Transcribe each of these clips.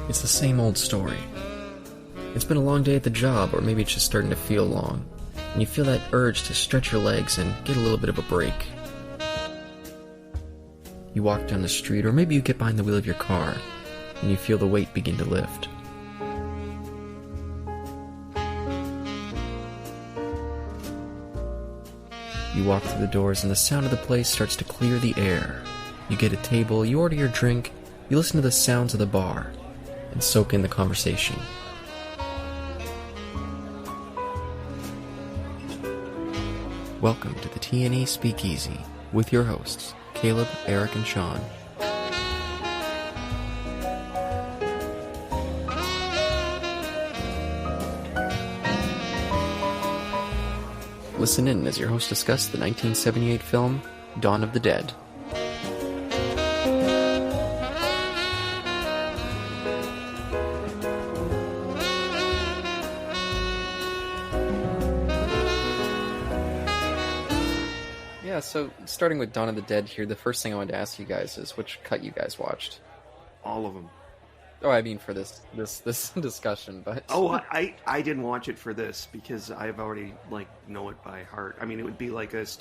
It's the same old story. It's been a long day at the job, or maybe it's just starting to feel long, and you feel that urge to stretch your legs and get a little bit of a break. You walk down the street, or maybe you get behind the wheel of your car, and you feel the weight begin to lift. You walk through the doors, and the sound of the place starts to clear the air. You get a table, you order your drink, you listen to the sounds of the bar, and soak in the conversation. Welcome to the T&E Speakeasy with your hosts, Caleb, Eric, and Sean. Listen in as your hosts discuss the 1978 film, Dawn of the Dead. Yeah, so starting with Dawn of the Dead here, the first thing I wanted to ask you guys is which cut you guys watched? All of them. Oh, I mean for this discussion, but... Oh, I didn't watch it for this because I've already, know it by heart. I mean, it would be like us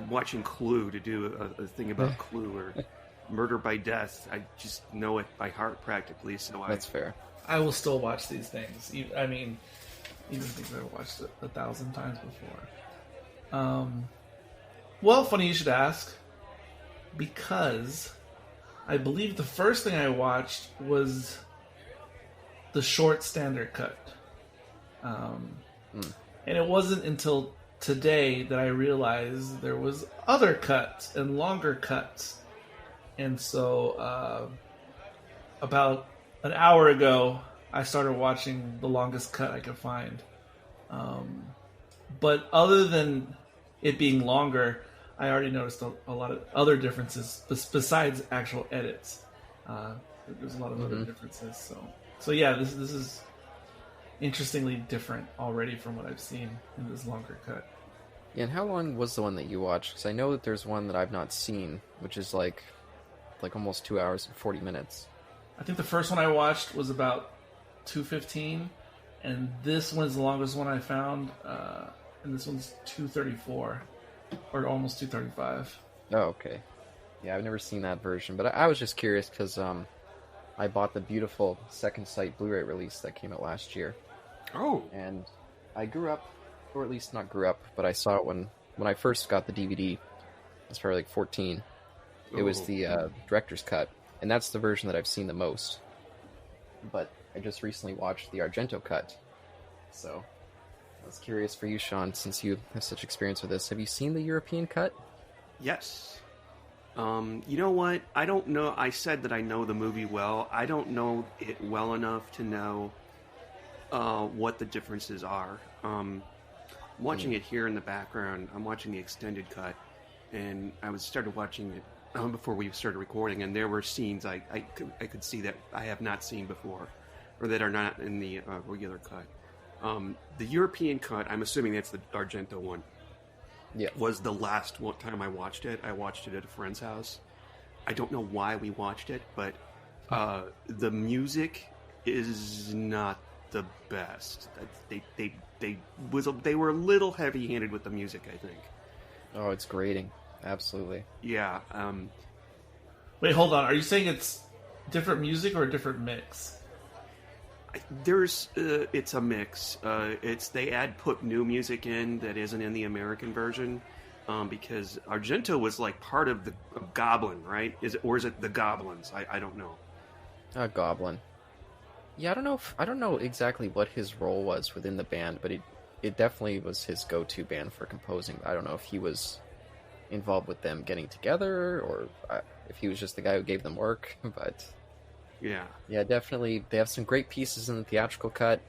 watching Clue to do a thing about Clue or Murder by Death. I just know it by heart practically, so That's fair. I will still watch these things. I mean, even things I've watched 1,000 times before. Well, funny you should ask, because... I believe the first thing I watched was the short standard cut. And it wasn't until today that I realized there was other cuts and longer cuts. And so about an hour ago, I started watching the longest cut I could find. But other than it being longer... I already noticed a lot of other differences besides actual edits. There's a lot of other differences. So yeah, this is interestingly different already from what I've seen in this longer cut. Yeah, and how long was the one that you watched? Because I know that there's one that I've not seen, which is like almost 2 hours and 40 minutes. I think the first one I watched was about 2:15, and this one's the longest one I found, and this one's 2:34. Or almost 2:35. Oh, okay. Yeah, I've never seen that version, but I was just curious because I bought the beautiful Second Sight Blu-ray release that came out last year. Oh. And I grew up, or at least not grew up, but I saw it when I first got the DVD. I was probably 14. It was the director's cut, and that's the version that I've seen the most. But I just recently watched the Argento cut, so... I was curious for you, Sean, since you have such experience with this. Have you seen the European cut? Yes. You know what? I don't know. I said that I know the movie well. I don't know it well enough to know what the differences are. Watching it here in the background, I'm watching the extended cut, and I started watching it before we started recording, and there were scenes I could see that I have not seen before, or that are not in the regular cut. The European cut, I'm assuming that's the Argento one, was the last time I watched it. I watched it at a friend's house. I don't know why we watched it, but the music is not the best. They were a little heavy-handed with the music, I think. Oh, it's grating. Absolutely. Yeah. Wait, hold on. Are you saying it's different music or a different mix? It's a mix. They put new music in that isn't in the American version, because Argento was part of the Goblin, right? Is it the Goblins? I don't know. Goblin. Yeah, I don't know exactly what his role was within the band, but it definitely was his go-to band for composing. I don't know if he was involved with them getting together, or if he was just the guy who gave them work, but... Yeah, definitely. They have some great pieces in the theatrical cut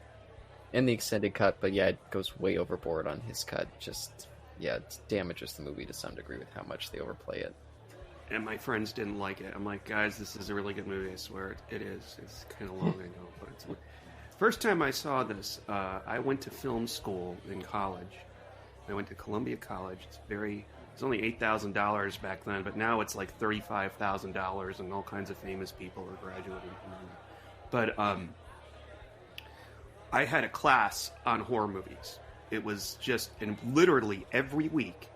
and the extended cut, but yeah, it goes way overboard on his cut. It damages the movie to some degree with how much they overplay it. And my friends didn't like it. I'm like, guys, this is a really good movie. I swear it is. It's kind of long, I know, but it's... First time I saw this, I went to film school in college. I went to Columbia College. It's very It's only $8,000 back then, but now it's like $35,000, and all kinds of famous people are graduating from it. But I had a class on horror movies. It was just, and literally every week,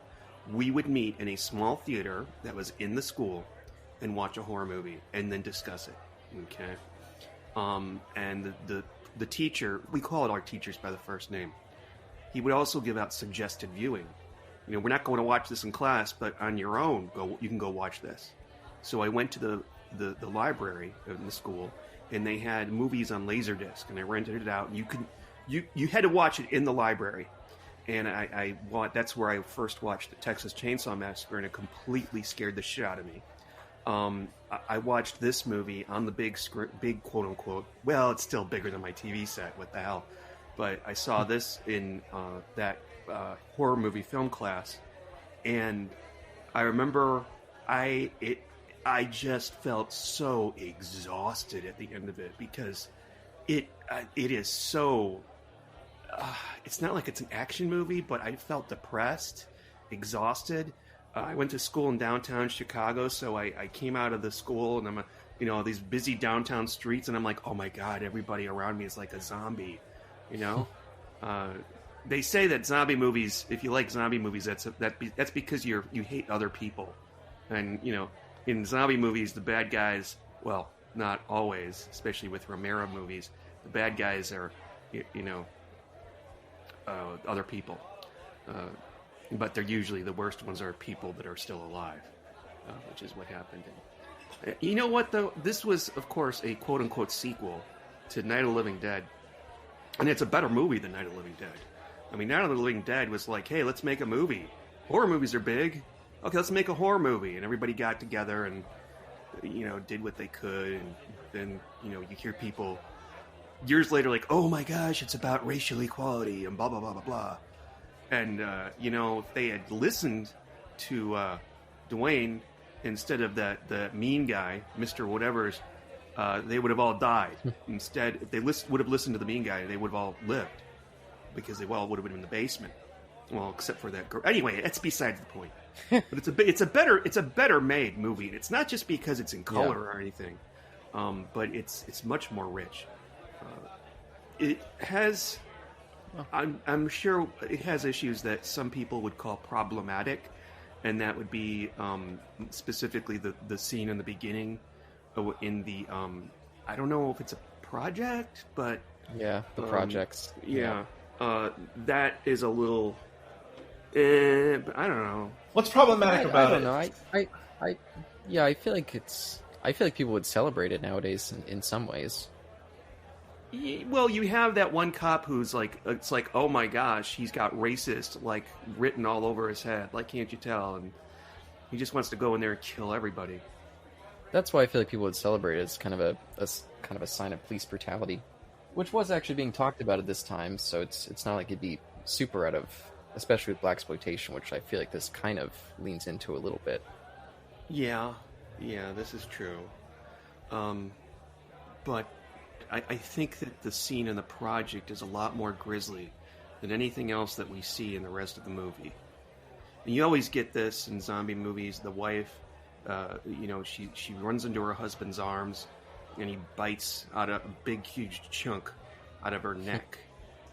we would meet in a small theater that was in the school and watch a horror movie and then discuss it. Okay, and the teacher, we call it our teachers by the first name. He would also give out suggested viewing. You know, we're not going to watch this in class, but on your own, you can go watch this. So I went to the library in the school, and they had movies on Laserdisc, and I rented it out. And you had to watch it in the library, and that's where I first watched the Texas Chainsaw Massacre, and it completely scared the shit out of me. I watched this movie on the big quote unquote. Well, it's still bigger than my TV set. What the hell? But I saw this in that horror movie film class, and I remember I just felt so exhausted at the end of it, because it is so. It's not like it's an action movie, but I felt depressed, exhausted. I went to school in downtown Chicago, so I came out of the school, and I'm these busy downtown streets, and I'm like, oh my god, everybody around me is like a zombie, you know. They say that zombie movies, if you like zombie movies, that's because you hate other people, and in zombie movies, the bad guys, well, not always, especially with Romero movies, the bad guys are other people. But they're usually, the worst ones are people that are still alive, which is what happened. You know what, though? This was, of course, a quote-unquote sequel to Night of the Living Dead. And it's a better movie than Night of the Living Dead. I mean, Night of the Living Dead was like, hey, let's make a movie. Horror movies are big. Okay, let's make a horror movie. And everybody got together and, did what they could. And then, you hear people years later like, oh my gosh, it's about racial equality and blah, blah, blah, blah, blah. And, if they had listened to Dwayne instead of the mean guy, Mr. Whatever's, they would have all died. Instead, if they would have listened to the mean guy, they would have all lived, because they all would have been in the basement. Well, except for that girl. Anyway, that's besides the point. But it's a better made movie. And it's not just because it's in color or anything, but it's much more rich. It has. I'm sure it has issues that some people would call problematic, and that would be specifically the scene in the beginning, in the I don't know if it's a project, but the projects. That is a little. But I don't know. What's problematic about it? I don't know. I feel like people would celebrate it nowadays in some ways. Well, you have that one cop who's like, it's like, oh my gosh, he's got racist like written all over his head. Like, can't you tell? And he just wants to go in there and kill everybody. That's why I feel like people would celebrate it as kind of a sign of police brutality, which was actually being talked about at this time. So it's not like it'd be super out of, especially with blaxploitation, which I feel like this kind of leans into a little bit. Yeah, this is true. But I think that the scene in the project is a lot more grisly than anything else that we see in the rest of the movie. And you always get this in zombie movies. The wife, she runs into her husband's arms, and he bites out a big, huge chunk out of her neck.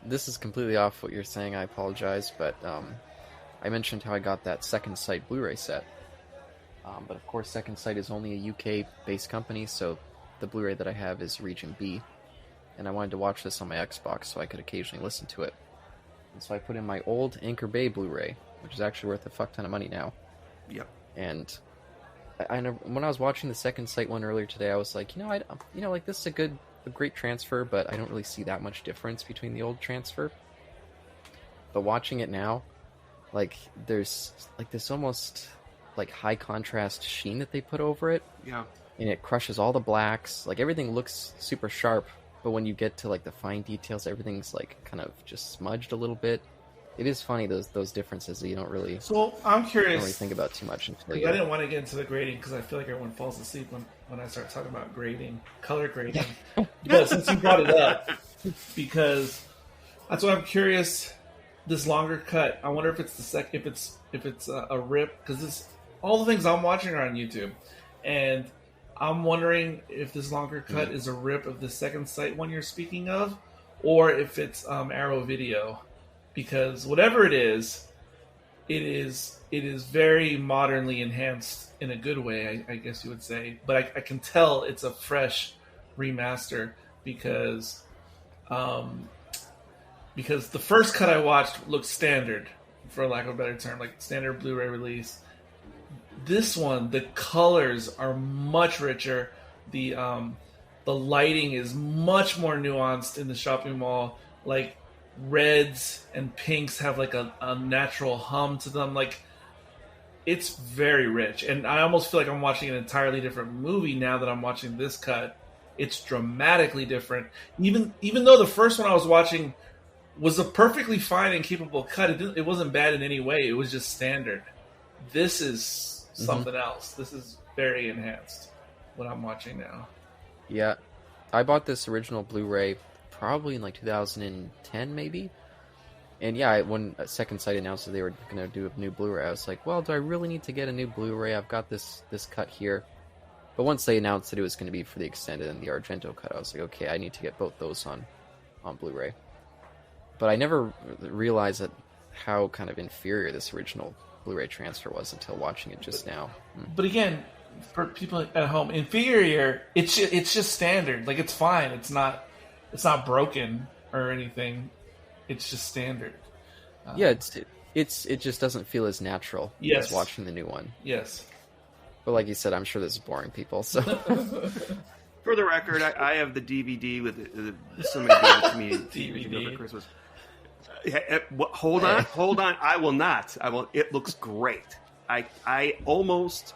This is completely off what you're saying. I apologize, but I mentioned how I got that Second Sight Blu-ray set. But of course, Second Sight is only a UK-based company, so the Blu-ray that I have is Region B, and I wanted to watch this on my Xbox so I could occasionally listen to it. And so I put in my old Anchor Bay Blu-ray, which is actually worth a fuck ton of money now. Yep. And I know when I was watching the Second Sight one earlier today, I was like, like this is a great transfer, but I don't really see that much difference between the old transfer. But watching it now, like there's like this almost like high contrast sheen that they put over it. Yeah. And it crushes all the blacks. Like, everything looks super sharp, but when you get to, like, the fine details, everything's, like, kind of just smudged a little bit. It is funny, those differences that you don't really... So, I'm curious... don't really think about too much. I didn't want to get into the grading, because I feel like everyone falls asleep when I start talking about grading, color grading. But since you brought it up, because that's what I'm curious this longer cut. I wonder if it's if it's a rip, because all the things I'm watching are on YouTube, and I'm wondering if this longer cut is a rip of the second sight one you're speaking of, or if it's Arrow Video, because whatever it is very modernly enhanced in a good way, I guess you would say. But I can tell it's a fresh remaster because the first cut I watched looked standard, for lack of a better term, like standard Blu-ray release. This one, the colors are much richer. The lighting is much more nuanced in the shopping mall. Like reds and pinks have like a natural hum to them. Like it's very rich, and I almost feel like I'm watching an entirely different movie now that I'm watching this cut. It's dramatically different. Even though the first one I was watching was a perfectly fine and capable cut, it wasn't bad in any way. It was just standard. This is something else. This is very enhanced, what I'm watching now. Yeah. I bought this original Blu-ray probably in like 2010 maybe. And yeah, when Second Sight announced that they were going to do a new Blu-ray, I was like, well, do I really need to get a new Blu-ray? I've got this cut here. But once they announced that it was going to be for the extended and the Argento cut, I was like, okay, I need to get both those on Blu-ray. But I never realized how kind of inferior this original Blu-ray transfer was until watching it just now. But again, for people at home, inferior, it's just standard. Like it's fine. It's not broken or anything. It's just standard. Yeah, it just doesn't feel as natural as watching the new one. Yes. But like you said, I'm sure this is boring people. So, for the record, I have the DVD with somebody gave it to me DVD for Christmas. Hold on. I will not. I will. It looks great. It almost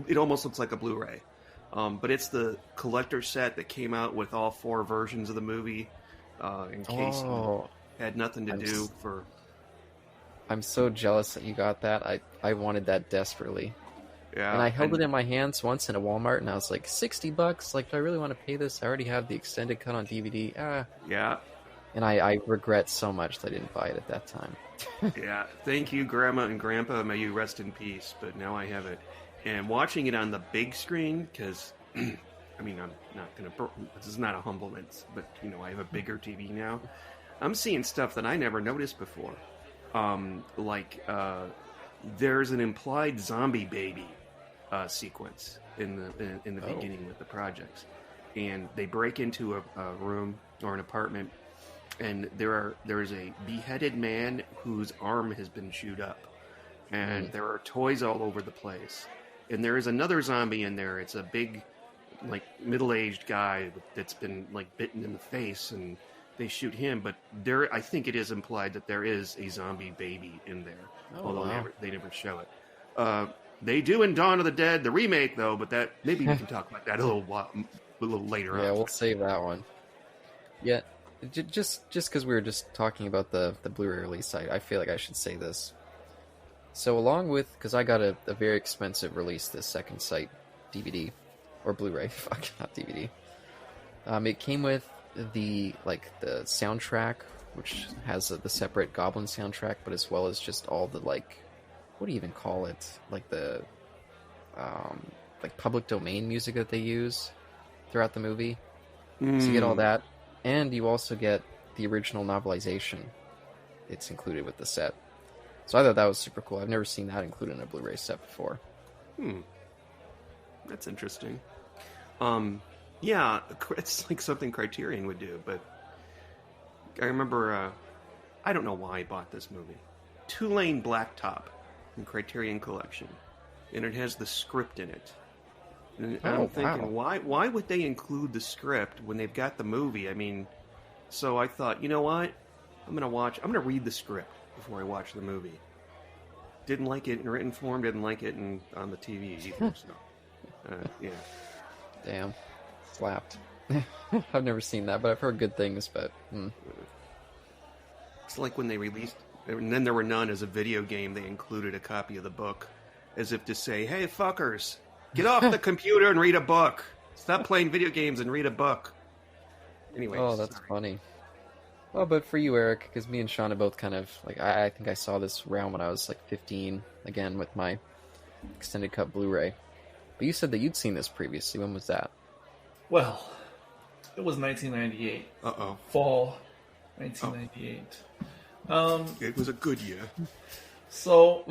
looks like a Blu-ray, but it's the collector set that came out with all 4 versions of the movie. In case you had nothing to do for. I'm so jealous that you got that. I wanted that desperately. Yeah, and I held it in my hands once in a Walmart, and I was like, $60? Like, do I really want to pay this? I already have the extended cut on DVD. Yeah. And I regret so much that I didn't buy it at that time. Yeah. Thank you, Grandma and Grandpa. May you rest in peace. But now I have it. And watching it on the big screen, because, I mean, I'm not going to... This is not a humbleness, but, I have a bigger TV now. I'm seeing stuff that I never noticed before. There's an implied zombie baby sequence in the beginning with the projects, and they break into a room or an apartment, and there is a beheaded man whose arm has been chewed up, and there are toys all over the place, and there is another zombie in there. It's a big, like, middle-aged guy that's been like bitten in the face, and they shoot him. But I think it is implied that there is a zombie baby in there, although they never show it. They do in Dawn of the Dead, the remake, though, but that maybe we can talk about that a little later on. Yeah, we'll save that one. Yeah, just because we were just talking about the Blu-ray release, I feel like I should say this. So along with, because I got a very expensive release, this Second Sight DVD, or Blu-ray, fuck, not DVD. It came with the soundtrack, which has the separate Goblin soundtrack, but as well as just all the, what do you even call it? Like the public domain music that they use throughout the movie. So you get all that, and you also get the original novelization. It's included with the set. So I thought that was super cool. I've never seen that included in a Blu-ray set before. That's interesting. Yeah, it's like something Criterion would do, but I remember, I don't know why I bought this movie. Two-Lane Blacktop from Criterion Collection, and it has the script in it. And I'm thinking, why would they include the script when they've got the movie? I mean, so I thought, you know what? I'm going to read the script before I watch the movie. Didn't like it in written form, didn't like it on the TV either, so, yeah. Damn. Slapped. I've never seen that, but I've heard good things, but... It's like when they released... And then there were none as a video game, they included a copy of the book, as if to say, hey, fuckers, get off the computer and read a book. Stop playing video games and read a book. Anyway. Oh, that's funny. Well, but for you, Eric, because me and Sean are both kind of like I think I saw this around when I was like 15, again with my extended cut Blu-ray. But you said that you'd seen this previously. When was that? Well, it was 1998. Fall 1998. It was a good year. So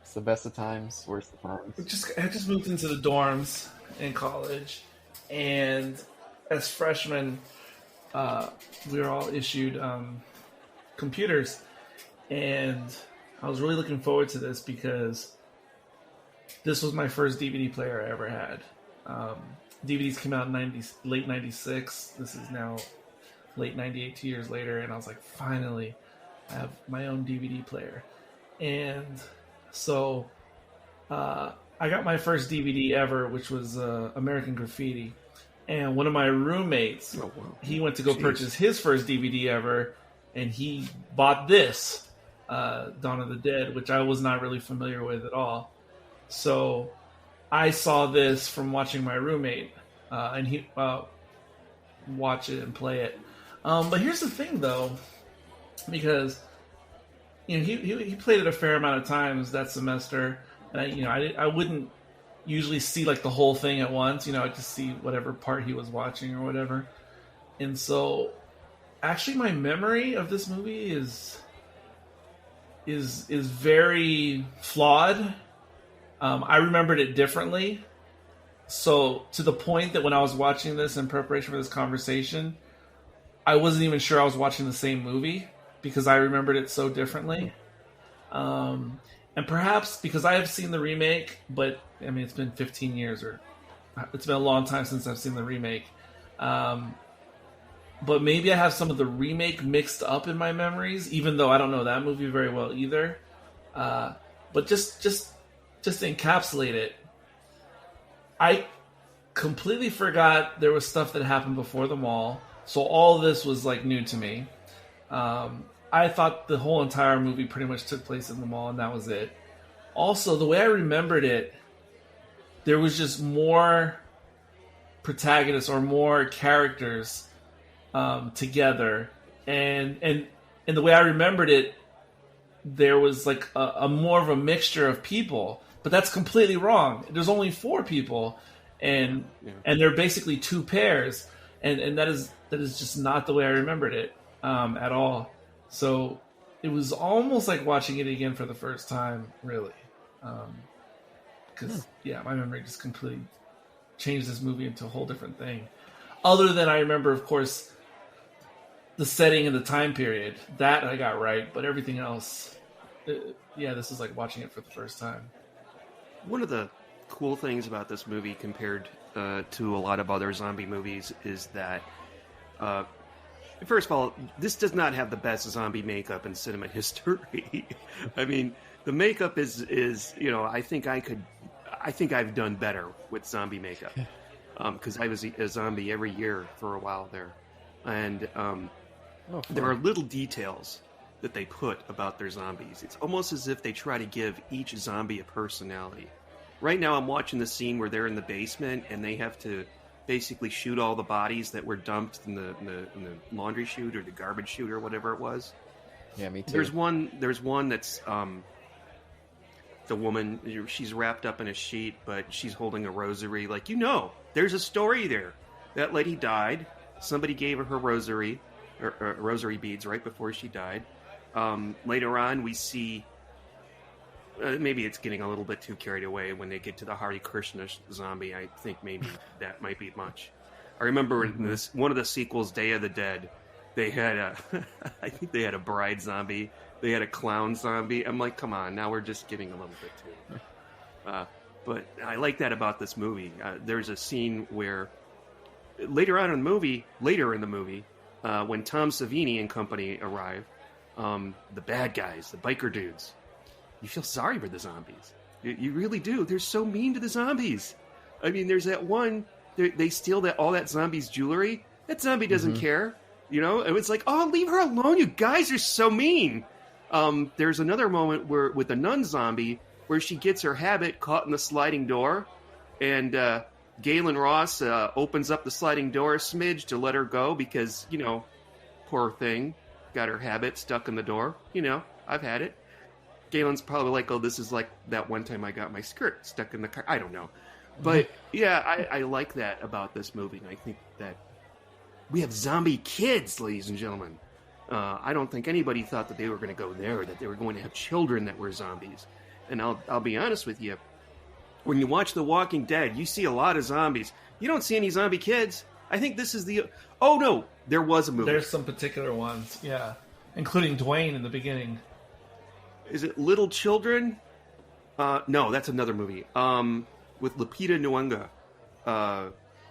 It's the best of times, worst of times. I just moved into the dorms in college, and as freshmen, we were all issued computers, and I was really looking forward to this because this was my first DVD player I ever had. DVDs came out in late 96. This is now late 98, 2 years later, and I was like, finally, I have my own DVD player. And so I got my first DVD ever, which was American Graffiti. And one of my roommates, he went to go purchase his first DVD ever, and he bought this, Dawn of the Dead, which I was not really familiar with at all. So I saw this from watching my roommate, and he watch it and play it. But here's the thing, though, because he played it a fair amount of times that semester, and I wouldn't usually see like the whole thing at once. I'd just see whatever part he was watching or whatever. And so, actually, my memory of this movie is very flawed. I remembered it differently. So, to the point that when I was watching this in preparation for this conversation, I wasn't even sure I was watching the same movie because I remembered it so differently. And perhaps because I have seen the remake, but I mean, it's been 15 years, or it's been a long time since I've seen the remake. But maybe I have some of the remake mixed up in my memories, even though I don't know that movie very well either. But just to encapsulate it, I completely forgot there was stuff that happened before the mall. So all this was like new to me. I thought the whole entire movie pretty much took place in the mall, and that was it. Also, the way I remembered it, there was just more protagonists or more characters together, and the way I remembered it, there was like a more of a mixture of people. But that's completely wrong. There's only 4 people, and they're basically 2 pairs, and that is just not the way I remembered it at all. So it was almost like watching it again for the first time, really. Because, my memory just completely changed this movie into a whole different thing. Other than I remember, of course, the setting and the time period. That I got right, but everything else, this is like watching it for the first time. One of the cool things about this movie compared to a lot of other zombie movies is that first of all, this does not have the best zombie makeup in cinema history. I mean, the makeup is I think I've done better with zombie makeup because I was a zombie every year for a while there, and there are little details that they put about their zombies. It's almost as if they try to give each zombie a personality. Right now, I'm watching the scene where they're in the basement and they have to basically shoot all the bodies that were dumped in the laundry chute or the garbage chute or whatever it was. Yeah, me too. There's one that's the woman, she's wrapped up in a sheet, but she's holding a rosary. Like, there's a story there. That lady died. Somebody gave her her rosary, or rosary beads right before she died. Later on, we see maybe it's getting a little bit too carried away when they get to the Hare Krishna zombie. I think maybe that might be much. I remember in one of the sequels, Day of the Dead, they had I think they had a bride zombie. They had a clown zombie. I'm like, come on, now we're just getting a little bit too. But I like that about this movie. There's a scene where later in the movie, when Tom Savini and company arrive, the bad guys, the biker dudes, you feel sorry for the zombies. You really do. They're so mean to the zombies. I mean, there's that one, they steal all that zombie's jewelry. That zombie doesn't care. And it's like, oh, leave her alone. You guys are so mean. There's another moment where with the nun zombie where she gets her habit caught in the sliding door, and Galen Ross opens up the sliding door a smidge to let her go because, poor thing. got her habit stuck in the door. You know, I've had it. Galen's probably like, oh, this is like that one time I got my skirt stuck in the car. I don't know. But, yeah, I like that about this movie. And I think that we have zombie kids, ladies and gentlemen. I don't think anybody thought that they were going to go there, that they were going to have children that were zombies. And I'll be honest with you. When you watch The Walking Dead, you see a lot of zombies. You don't see any zombie kids. I think this is the... Oh, no. There was a movie. There's some particular ones, yeah. Including Dwayne in the beginning. Is it Little Children? No, that's another movie. With Lupita Nyong'o.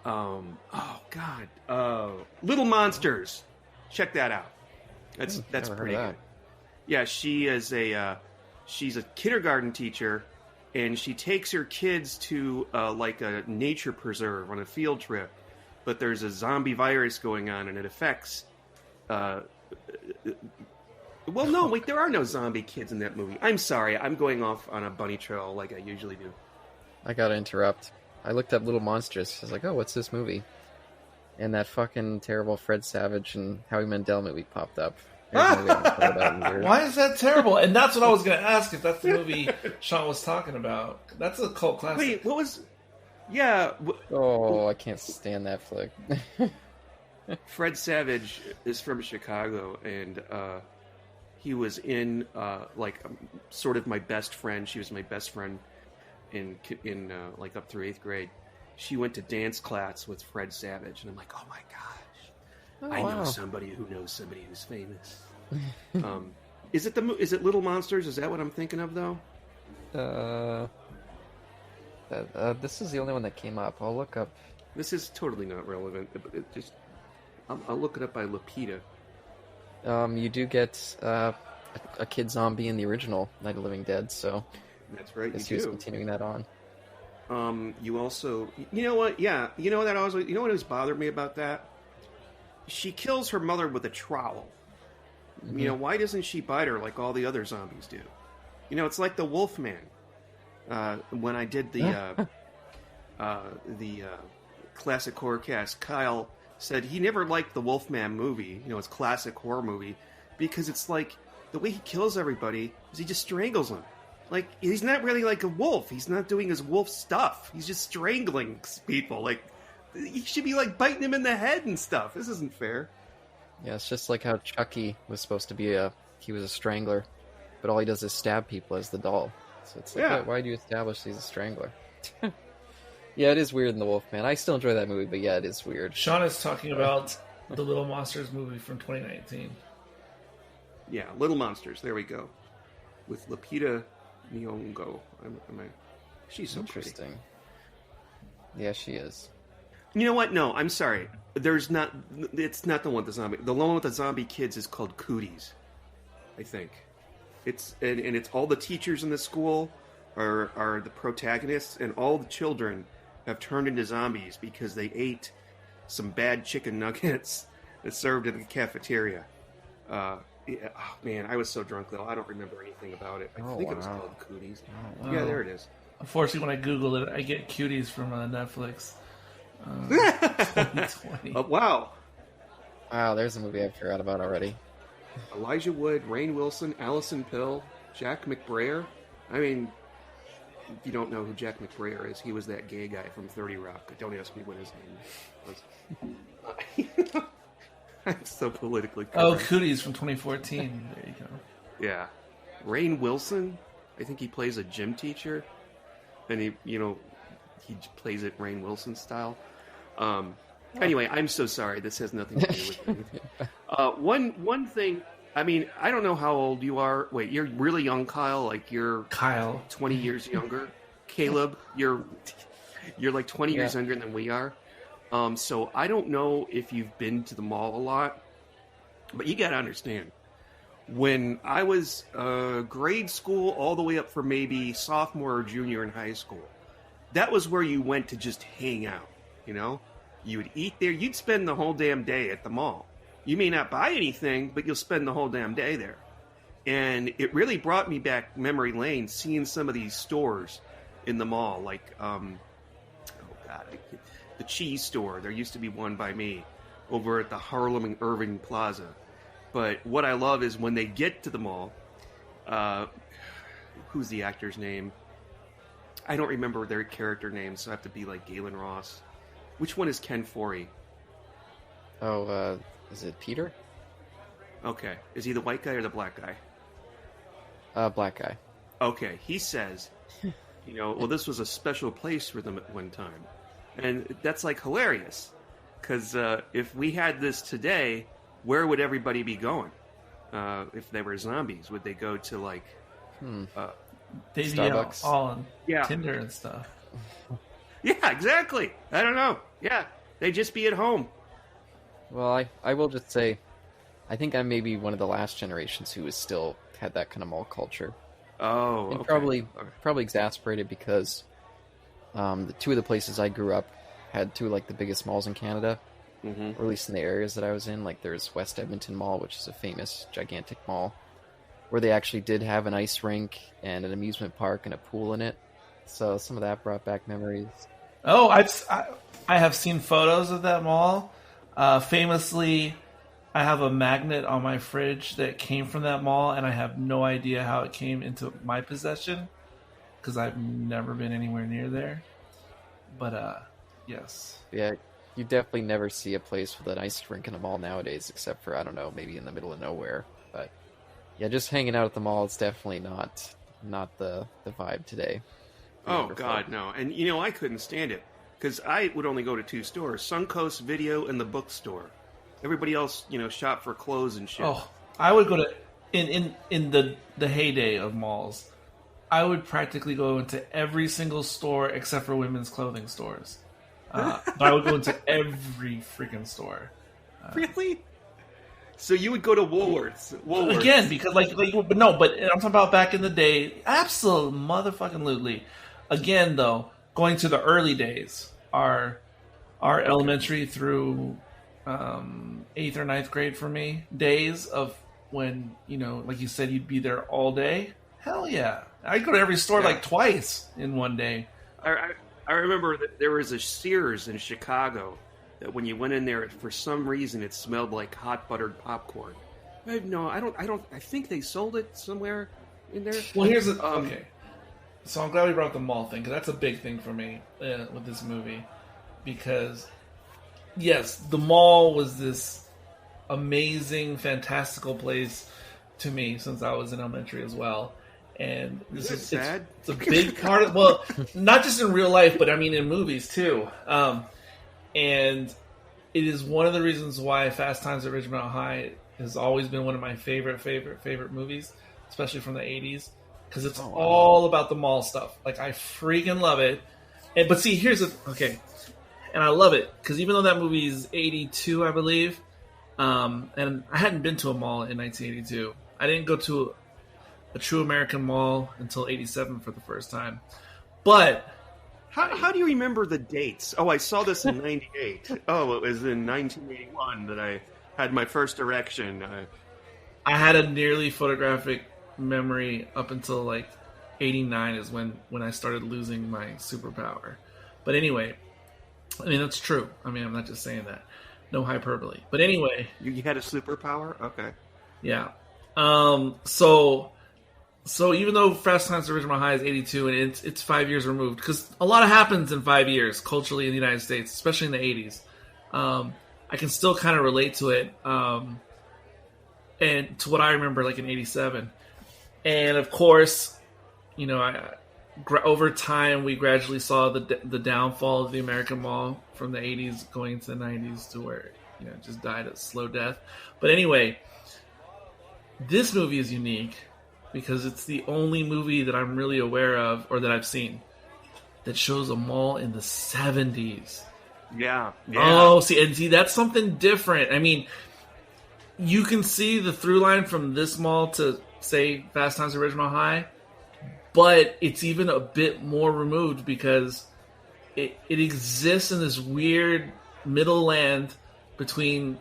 Oh, God. Little Monsters. Check that out. That's pretty good. Yeah, she's a kindergarten teacher, and she takes her kids to like a nature preserve on a field trip. But there's a zombie virus going on, and it affects... well, no, wait, there are no zombie kids in that movie. I'm sorry, I'm going off on a bunny trail like I usually do. I gotta interrupt. I looked up Little Monsters. I was like, oh, what's this movie? And that fucking terrible Fred Savage and Howie Mandel movie popped up. Why is that terrible? And that's what I was going to ask, if that's the movie Sean was talking about. That's a cult classic. Wait, what was... Yeah. Oh, I can't stand that flick. Fred Savage is from Chicago, and he was in sort of my best friend. She was my best friend in like up through 8th grade. She went to dance class with Fred Savage, and I'm like, oh my gosh, I know somebody who knows somebody who's famous. Is it Little Monsters? Is that what I'm thinking of though? This is the only one that came up. I'll look up. This is totally not relevant. I'll look it up by Lupita. You do get a kid zombie in the original Night of the Living Dead, so that's right. I guess he was continuing that on. You also, you know what? Yeah, you know that always. You know what always bothered me about that? She kills her mother with a trowel. Mm-hmm. You know, why doesn't she bite her like all the other zombies do? You know, it's like the Wolfman. When I did the classic horror cast, Kyle said he never liked the Wolfman movie. You know, his classic horror movie, because it's like the way he kills everybody is he just strangles them. Like, he's not really like a wolf. He's not doing his wolf stuff. He's just strangling people. Like, he should be, like, biting him in the head and stuff. This isn't fair. Yeah, it's just like how Chucky was supposed to be he was a strangler, but all he does is stab people as the doll. So it's like, why do you establish he's a strangler? Yeah, it is weird in The Wolfman. I still enjoy that movie, but yeah, it is weird. Sean is talking about the Little Monsters movie from 2019. Yeah, Little Monsters. There we go. With Lupita Nyong'o. She's so interesting. Pretty. Yeah, she is. You know what? No, I'm sorry. It's not the one with the zombie. The one with the zombie kids is called Cooties, I think. It's all the teachers in the school are the protagonists, and all the children have turned into zombies because they ate some bad chicken nuggets that served in the cafeteria. Yeah, oh man, I was so drunk though. I don't remember anything about it. I think it was called Cooties. Oh, wow. Yeah, there it is. Unfortunately, when I Google it, I get Cuties from Netflix. 2020. Wow. Wow, there's a movie I forgot about already. Elijah Wood, Rainn Wilson, Allison Pill, Jack McBrayer. I mean, if you don't know who Jack McBrayer is, he was that gay guy from 30 Rock. Don't ask me what his name was. I'm so politically correct. Oh, Cooties from 2014. There you go. Yeah. Rainn Wilson, I think he plays a gym teacher. And he plays it Rainn Wilson style. Anyway, I'm so sorry. This has nothing to do with anything. One thing, I mean, I don't know how old you are. Wait, you're really young, Kyle? Like, you're... Kyle. 20 years younger? Caleb, you're like 20 years younger than we are. So I don't know if you've been to the mall a lot, but you got to understand, when I was grade school all the way up for maybe sophomore or junior in high school, that was where you went to just hang out, you know? You would eat there. You'd spend the whole damn day at the mall. You may not buy anything, but you'll spend the whole damn day there. And it really brought me back memory lane, seeing some of these stores in the mall, like, the cheese store. There used to be one by me over at the Harlem and Irving Plaza. But what I love is when they get to the mall, who's the actor's name? I don't remember their character names, so I have to be like Galen Ross. Which one is Ken Foree? Oh, is it Peter? Okay. Is he the white guy or the black guy? Black guy. Okay. He says, well, this was a special place for them at one time. And that's like hilarious. Because if we had this today, where would everybody be going? If they were zombies, would they go to like... They'd be Starbucks. all on Tinder and stuff. Yeah, exactly. I don't know. Yeah, they'd just be at home. Well, I will just say, I think I'm maybe one of the last generations who has still had that kind of mall culture. Oh, and okay. probably exasperated because the two of the places I grew up had two of like the biggest malls in Canada, or at least in the areas that I was in. Like there's West Edmonton Mall, which is a famous, gigantic mall, where they actually did have an ice rink and an amusement park and a pool in it. So some of that brought back memories. Oh, I have seen photos of that mall. Famously, I have a magnet on my fridge that came from that mall, and I have no idea how it came into my possession because I've never been anywhere near there. But yes. Yeah, you definitely never see a place with an ice rink in a mall nowadays, except for, I don't know, maybe in the middle of nowhere. But yeah, just hanging out at the mall is definitely not the vibe today. Oh, God, no. And, I couldn't stand it. Because I would only go to two stores, Suncoast Video and the bookstore. Everybody else, shop for clothes and shit. Oh, I would go to, in the heyday of malls, I would practically go into every single store except for women's clothing stores. But I would go into every freaking store. Really? So you would go to Woolworths. Again, because but I'm talking about back in the day. Absolutely, motherfucking. Again, though, going to the early days, our elementary through 8th or 9th grade for me, days of when, like you said, you'd be there all day. Hell yeah. I'd go to every store like twice in one day. I remember that there was a Sears in Chicago that when you went in there, for some reason, it smelled like hot buttered popcorn. I think they sold it somewhere in there. Well, here's the... okay. So I'm glad we brought up the mall thing, because that's a big thing for me with this movie. Because, yes, the mall was this amazing, fantastical place to me since I was in elementary as well. And this is sad. It's a big part of... Well, not just in real life, but I mean in movies, too. And it is one of the reasons why Fast Times at Ridgemont High has always been one of my favorite movies, especially from the 80s. Because it's all about the mall stuff. Like, I freaking love it. But see, here's the... Okay. And I love it. Because even though that movie is 82, I believe, and I hadn't been to a mall in 1982. I didn't go to a true American mall until 87 for the first time. But... How do you remember the dates? Oh, I saw this in 98. Oh, it was in 1981 that I had my first erection. I had a nearly photographic memory up until like 89 is when I started losing my superpower. But anyway, I mean, that's true. I mean, I'm not just saying that. No hyperbole. But anyway. You had a superpower? Okay. Yeah. So even though Fast Times at Ridgemont High is 82 and it's 5 years removed, because a lot happens in 5 years culturally in the United States, especially in the 80s, I can still kind of relate to it and to what I remember like in 87. And of course, over time we gradually saw the downfall of the American mall from the 80s going into the 90s to where it just died a slow death. But anyway, this movie is unique because it's the only movie that I'm really aware of or that I've seen that shows a mall in the 70s. Yeah. Oh, see, that's something different. I mean, you can see the through line from this mall to, say, Fast Times at Ridgemont High, but it's even a bit more removed because it exists in this weird middle land between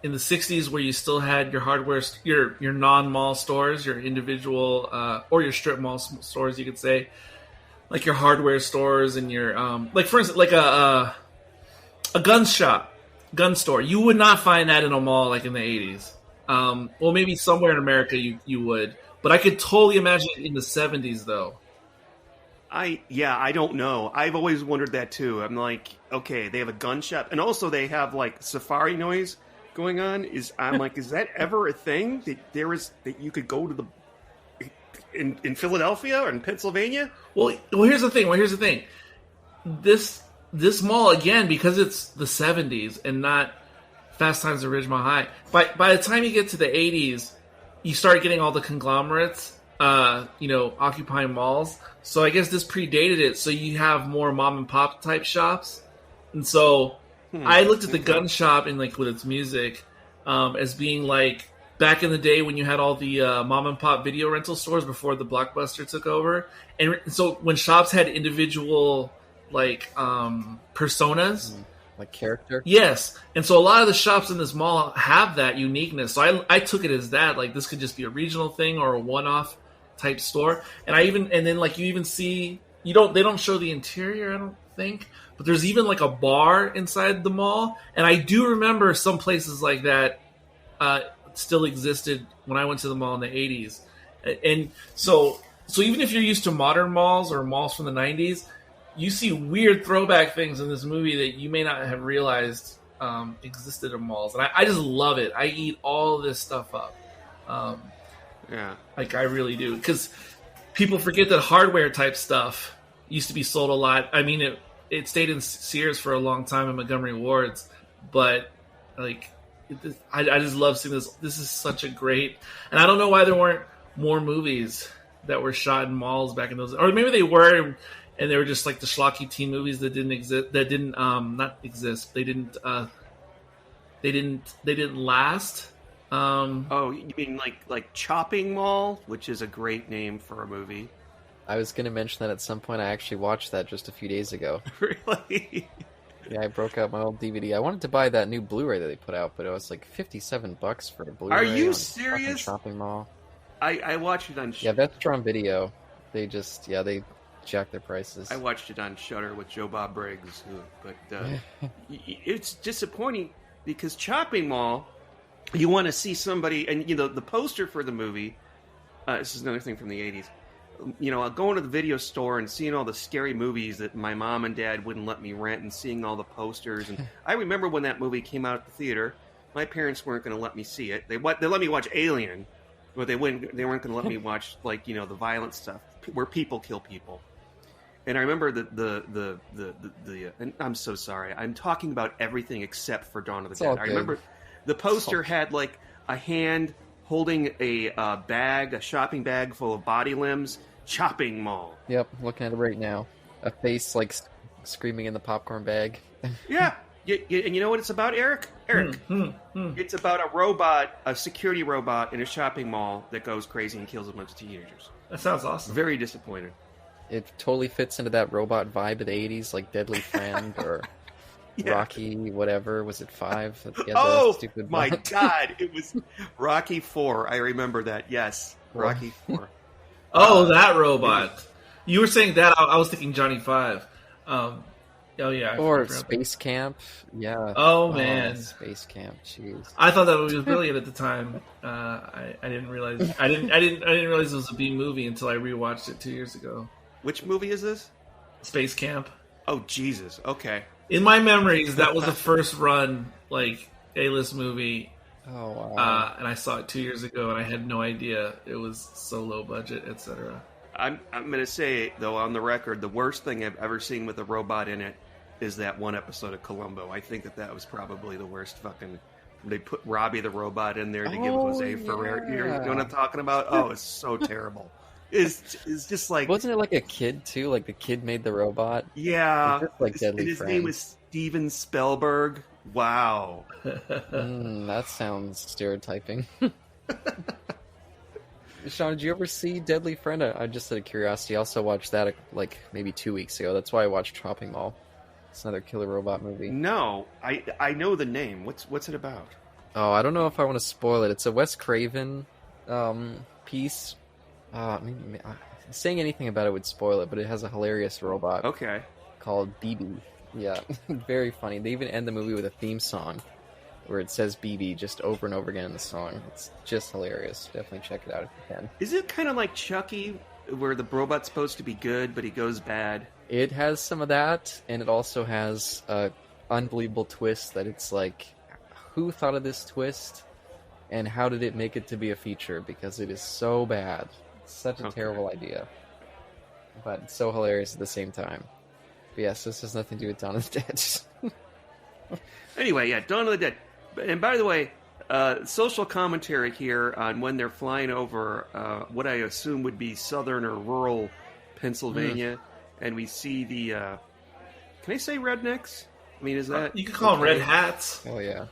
in the 60s where you still had your hardware, your non-mall stores, your individual, or your strip mall stores, you could say, like your hardware stores and your, like for instance, like a gun store. You would not find that in a mall like in the 80s. Well, maybe somewhere in America you would, but I could totally imagine it in the 70s though. I don't know. I've always wondered that too. I'm like, okay, they have a gun shop, and also they have like safari noise going on. I'm like, is that ever a thing that you could go to the in Philadelphia or in Pennsylvania? Well, here's the thing. This mall, again, because it's the 70s and not Fast Times at Ridgemont High. By the time you get to the 80s, you start getting all the conglomerates, occupying malls. So I guess this predated it. So you have more mom and pop type shops, and so I looked at the gun shop and like with its music as being like back in the day when you had all the mom and pop video rental stores before the Blockbuster took over, and so when shops had individual like personas. Like character? Yes. And so a lot of the shops in this mall have that uniqueness. So I took it as that. Like this could just be a regional thing or a one-off type store. And then like you even see they don't show the interior, I don't think. But there's even like a bar inside the mall. And I do remember some places like that still existed when I went to the mall in the 80s. And so even if you're used to modern malls or malls from the 90s, you see weird throwback things in this movie that you may not have realized existed in malls. And I just love it. I eat all this stuff up. Like I really do. Because people forget that hardware type stuff used to be sold a lot. I mean, it stayed in Sears for a long time in Montgomery Wards. But like, I just love seeing this. This is such a great... And I don't know why there weren't more movies that were shot in malls back in those... Or maybe they were... And they were just like the schlocky teen movies that didn't exist. That didn't not exist. They didn't last. Oh, you mean like Chopping Mall, which is a great name for a movie. I was going to mention that at some point. I actually watched that just a few days ago. Really? Yeah, I broke out my old DVD. I wanted to buy that new Blu-ray that they put out, but it was like $57 for a Blu-ray. Are you on serious? Shopping Mall. I watched it on. Yeah, Vestron Video. They jack their prices. I watched it on Shudder with Joe Bob Briggs, but it's disappointing because Chopping Mall, you want to see somebody, and the poster for the movie. This is another thing from the 80s. Going to the video store and seeing all the scary movies that my mom and dad wouldn't let me rent, and seeing all the posters. And I remember when that movie came out at the theater, my parents weren't going to let me see it. They let me watch Alien, but they weren't going to let me watch the violent stuff where people kill people. And I remember and I'm so sorry. I'm talking about everything except for Dawn of the Dead. I remember the poster had like a hand holding a shopping bag full of body limbs. Chopping Mall. Yep, looking at it right now. A face like screaming in the popcorn bag. Yeah. And you know what it's about, Eric? It's about a robot, a security robot in a shopping mall that goes crazy and kills a bunch of teenagers. That sounds awesome. Very disappointed. It totally fits into that robot vibe of the 80s, like Deadly Friend or Rocky, whatever. Was it 5? Stupid my God. It was Rocky 4. I remember that. Yes. Rocky 4. That robot. You were saying that. I was thinking Johnny 5. Or Space Camp. Yeah. Oh, man. Space Camp. Jeez. I thought that movie was brilliant at the time. I didn't realize. I didn't realize it was a B movie until I rewatched it 2 years ago. Which movie is this? Space Camp. Oh, Jesus. Okay. In my memories, that was the first run, like, A-list movie. Oh, wow. And I saw it 2 years ago, and I had no idea it was so low budget, etc. I'm going to say, though, on the record, the worst thing I've ever seen with a robot in it is that one episode of Columbo. I think that was probably the worst fucking... They put Robbie the robot in there to give Jose Ferrer... You know what I'm talking about? Oh, it's so terrible. It's just like... Wasn't it like a kid, too? Like the kid made the robot? Yeah. Just like Deadly his Friend. name was Steven Spielberg. Wow. That sounds stereotyping. Sean, did you ever see Deadly Friend? I just out of curiosity. I also watched that like maybe 2 weeks ago. That's why I watched Chopping Mall. It's another killer robot movie. No, I know the name. What's it about? Oh, I don't know if I want to spoil it. It's a Wes Craven piece. Saying anything about it would spoil it, but it has a hilarious robot. Okay. Called BB. Yeah, very funny. They even end the movie with a theme song. where it says BB just over and over again in the song. It's just hilarious. Definitely check it out if you can. Is it kind of like Chucky, where the robot's supposed to be good, but he goes bad? It has some of that, and it also has a unbelievable twist that it's like, who thought of this twist, and how did it make it to be a feature? Because it is so bad. It's such a terrible idea. But it's so hilarious at the same time. But yes, this has nothing to do with Dawn of the Dead. Anyway, yeah, Dawn of the Dead. And by the way, social commentary here on when they're flying over what I assume would be southern or rural Pennsylvania, and we see the... can I say rednecks? I mean, is that... You could call them red hats. Oh, yeah.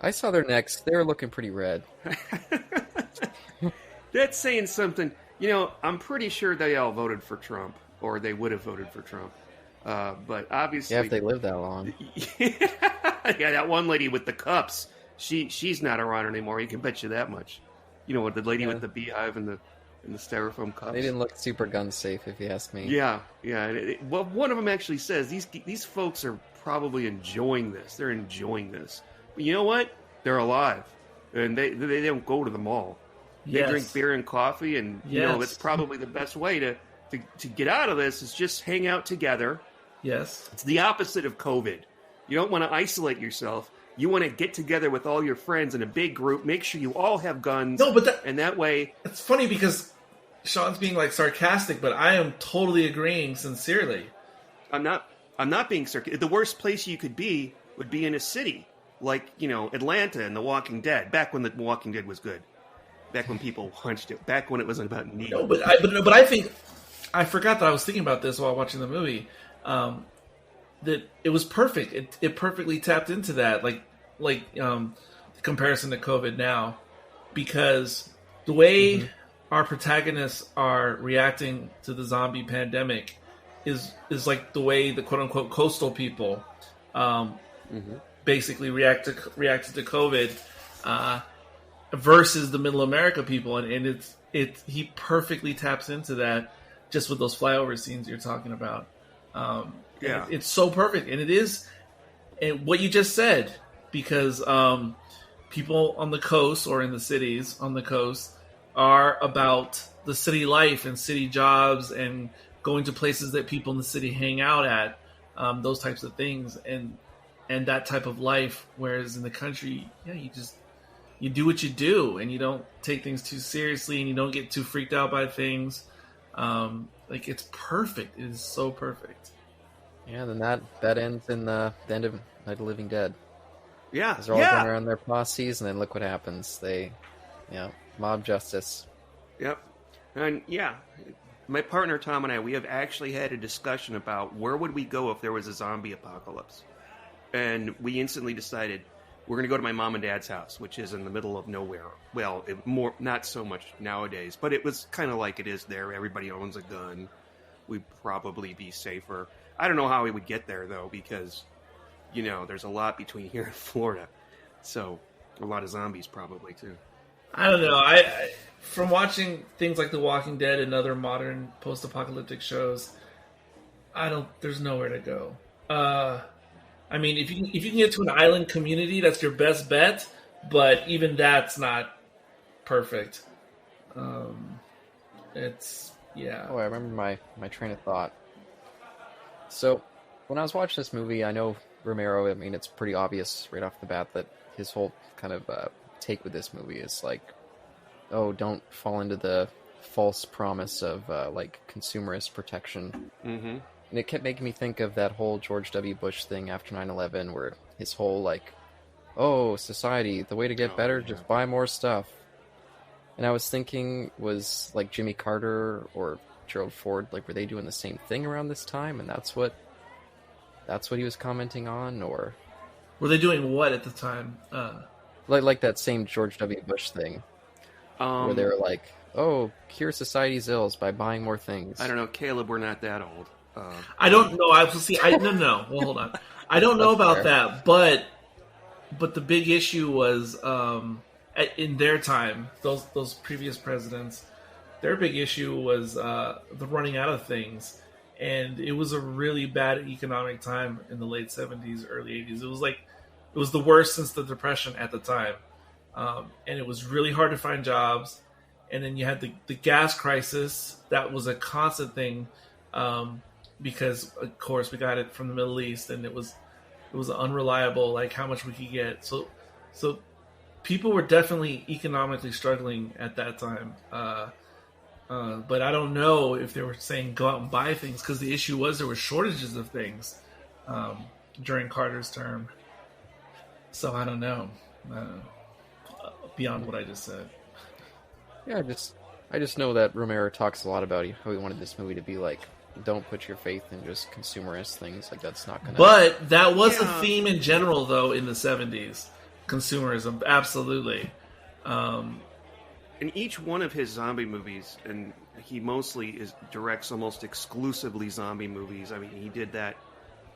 I saw their necks. They were looking pretty red. That's saying something. You know, I'm pretty sure they all voted for Trump, or they would have voted for Trump. But obviously... Yeah, if they live that long. Yeah, that one lady with the cups, she's not around anymore. You can bet you that much. You know, the lady with the beehive and the styrofoam cups. They didn't look super gun safe, if you ask me. Yeah. Well, one of them actually says these folks are probably enjoying this. They're enjoying this. But you know what? They're alive, and they don't go to the mall. They drink beer and coffee, and you know that's probably the best way to get out of this is just hang out together. Yes, it's the opposite of COVID. You don't want to isolate yourself. You want to get together with all your friends in a big group. Make sure you all have guns. No, but and that way, it's funny because Sean's being like sarcastic, but I am totally agreeing sincerely. I'm not being sarcastic. The worst place you could be would be in a city like, you know, Atlanta and The Walking Dead. Back when The Walking Dead was good. Back when people watched it. Back when it wasn't about need. No, but I think I forgot that I was thinking about this while watching the movie. That it was perfect. It perfectly tapped into that, like the comparison to COVID now, because the way our protagonists are reacting to the zombie pandemic is like the way the quote unquote coastal people basically reacted to COVID versus the Middle America people, and he perfectly taps into that just with those flyover scenes you're talking about. It's so perfect, and it is and what you just said, because people on the coast or in the cities on the coast are about the city life and city jobs and going to places that people in the city hang out at, those types of things, and that type of life. Whereas in the country, you do what you do, and you don't take things too seriously, and you don't get too freaked out by things. Like, it's perfect. It is so perfect. Yeah, then that ends in the end of Night of the Living Dead. Yeah. They're all going around their posses, and then look what happens. Mob justice. Yep. And my partner Tom and I, we have actually had a discussion about where would we go if there was a zombie apocalypse. And we instantly decided we're going to go to my mom and dad's house, which is in the middle of nowhere. Well, not so much nowadays, but it was kind of like it is there. Everybody owns a gun. We'd probably be safer. I don't know how we would get there, though, because, there's a lot between here and Florida. So, a lot of zombies probably, too. I don't know. I from watching things like The Walking Dead and other modern post-apocalyptic shows, there's nowhere to go. I mean, if you can get to an island community, that's your best bet. But even that's not perfect. Oh, I remember my train of thought. So, when I was watching this movie, I know Romero, I mean, it's pretty obvious right off the bat that his whole kind of take with this movie is like, oh, don't fall into the false promise of consumerist protection. Mm-hmm. And it kept making me think of that whole George W. Bush thing after 9/11, where his whole society, the way to get better, just buy more stuff. And I was thinking, was like Jimmy Carter or Gerald Ford, were they doing the same thing around this time? And that's what he was commenting on, or were they doing what at the time? Like that same George W. Bush thing, where they were like, "Oh, cure society's ills by buying more things." I don't know, Caleb. We're not that old. I don't know. No. Well, hold on. I don't know about that, but the big issue was in their time, those previous presidents, their big issue was the running out of things, and it was a really bad economic time in the late 70s, early 80s. It was the worst since the Depression at the time, and it was really hard to find jobs. And then you had the gas crisis. That was a constant thing, because of course we got it from the Middle East, and it was unreliable, like how much we could get. So people were definitely economically struggling at that time. But I don't know if they were saying go out and buy things, because the issue was there were shortages of things during Carter's term. So I don't know. Beyond what I just said. Yeah, I just know that Romero talks a lot about how he wanted this movie to be like, don't put your faith in just consumerist things. Like, that's not gonna... But that was a theme in general, though, in the 70s. Consumerism, absolutely. In each one of his zombie movies, and he mostly directs almost exclusively zombie movies. I mean, he did that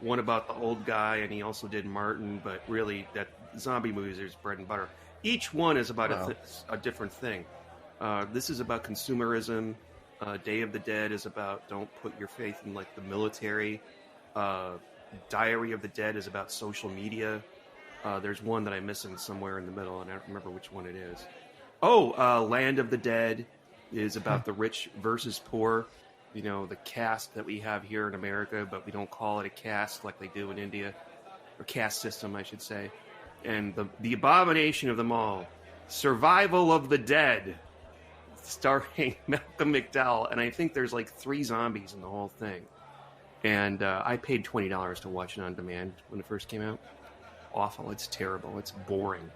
one about the old guy, and he also did Martin, but really, that zombie movies are his bread and butter. Each one is about a different thing. This is about consumerism. Day of the Dead is about don't put your faith in like the military. Diary of the Dead is about social media. There's one that I'm missing somewhere in the middle, and I don't remember which one it is. Land of the Dead is about the rich versus poor. You know, the caste that we have here in America, but we don't call it a caste like they do in India. Or caste system, I should say. And the abomination of them all, Survival of the Dead, starring Malcolm McDowell. And I think there's like 3 zombies in the whole thing. And I paid $20 to watch it on demand when it first came out. Awful. It's terrible. It's boring.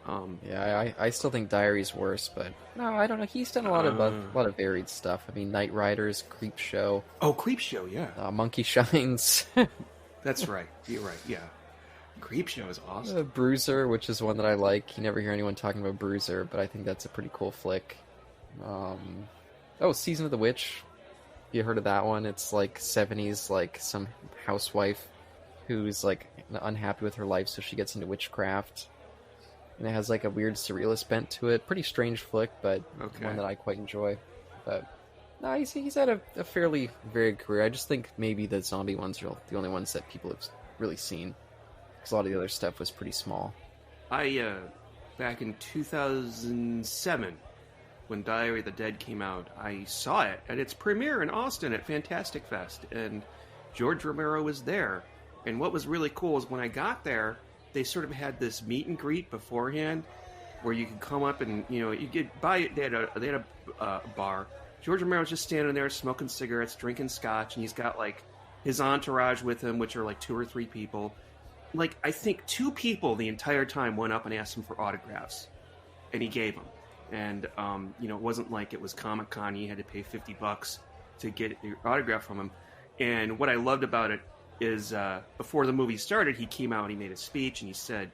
I still think Diary's worse, but no, I don't know. He's done a lot of varied stuff. I mean, Night Riders, Creep Show. Oh, Creep Show, yeah. Monkey Shines. That's right. You're right. Yeah. Creep Show is awesome. Bruiser, which is one that I like. You never hear anyone talking about Bruiser, but I think that's a pretty cool flick. Season of the Witch. You heard of that one? It's like 70s, like some housewife who's like unhappy with her life, so she gets into witchcraft. And it has like a weird surrealist bent to it. Pretty strange flick, but one that I quite enjoy. But no, he's had a fairly varied career. I just think maybe the zombie ones are the only ones that people have really seen. Because a lot of the other stuff was pretty small. Back in 2007, when Diary of the Dead came out, I saw it at its premiere in Austin at Fantastic Fest. And George Romero was there. And what was really cool is when I got there, they sort of had this meet and greet beforehand where you could come up and, you know, you could buy it. They had a bar. George Romero's just standing there smoking cigarettes, drinking scotch, and he's got like his entourage with him, which are like 2 or 3 people. Like, I think 2 people the entire time went up and asked him for autographs, and he gave them. And, it wasn't like it was Comic-Con. You had to pay $50 to get your autograph from him. And what I loved about it is before the movie started, he came out and he made a speech, and he said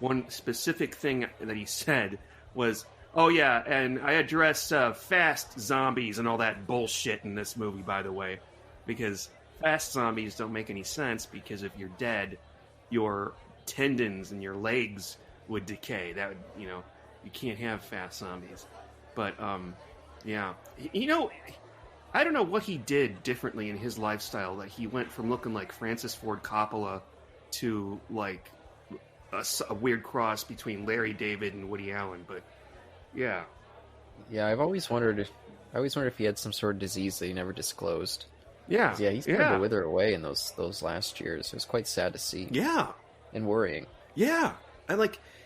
one specific thing that he said was, oh yeah, and I address fast zombies and all that bullshit in this movie, by the way, because fast zombies don't make any sense, because if you're dead, your tendons and your legs would decay. That would, you can't have fast zombies. But I don't know what he did differently in his lifestyle, that he went from looking like Francis Ford Coppola to like a weird cross between Larry David and Woody Allen. But yeah, I've always wondered if he had some sort of disease that he never disclosed. Yeah, he's started to wither away in those last years. It was quite sad to see. Yeah, and worrying. Yeah,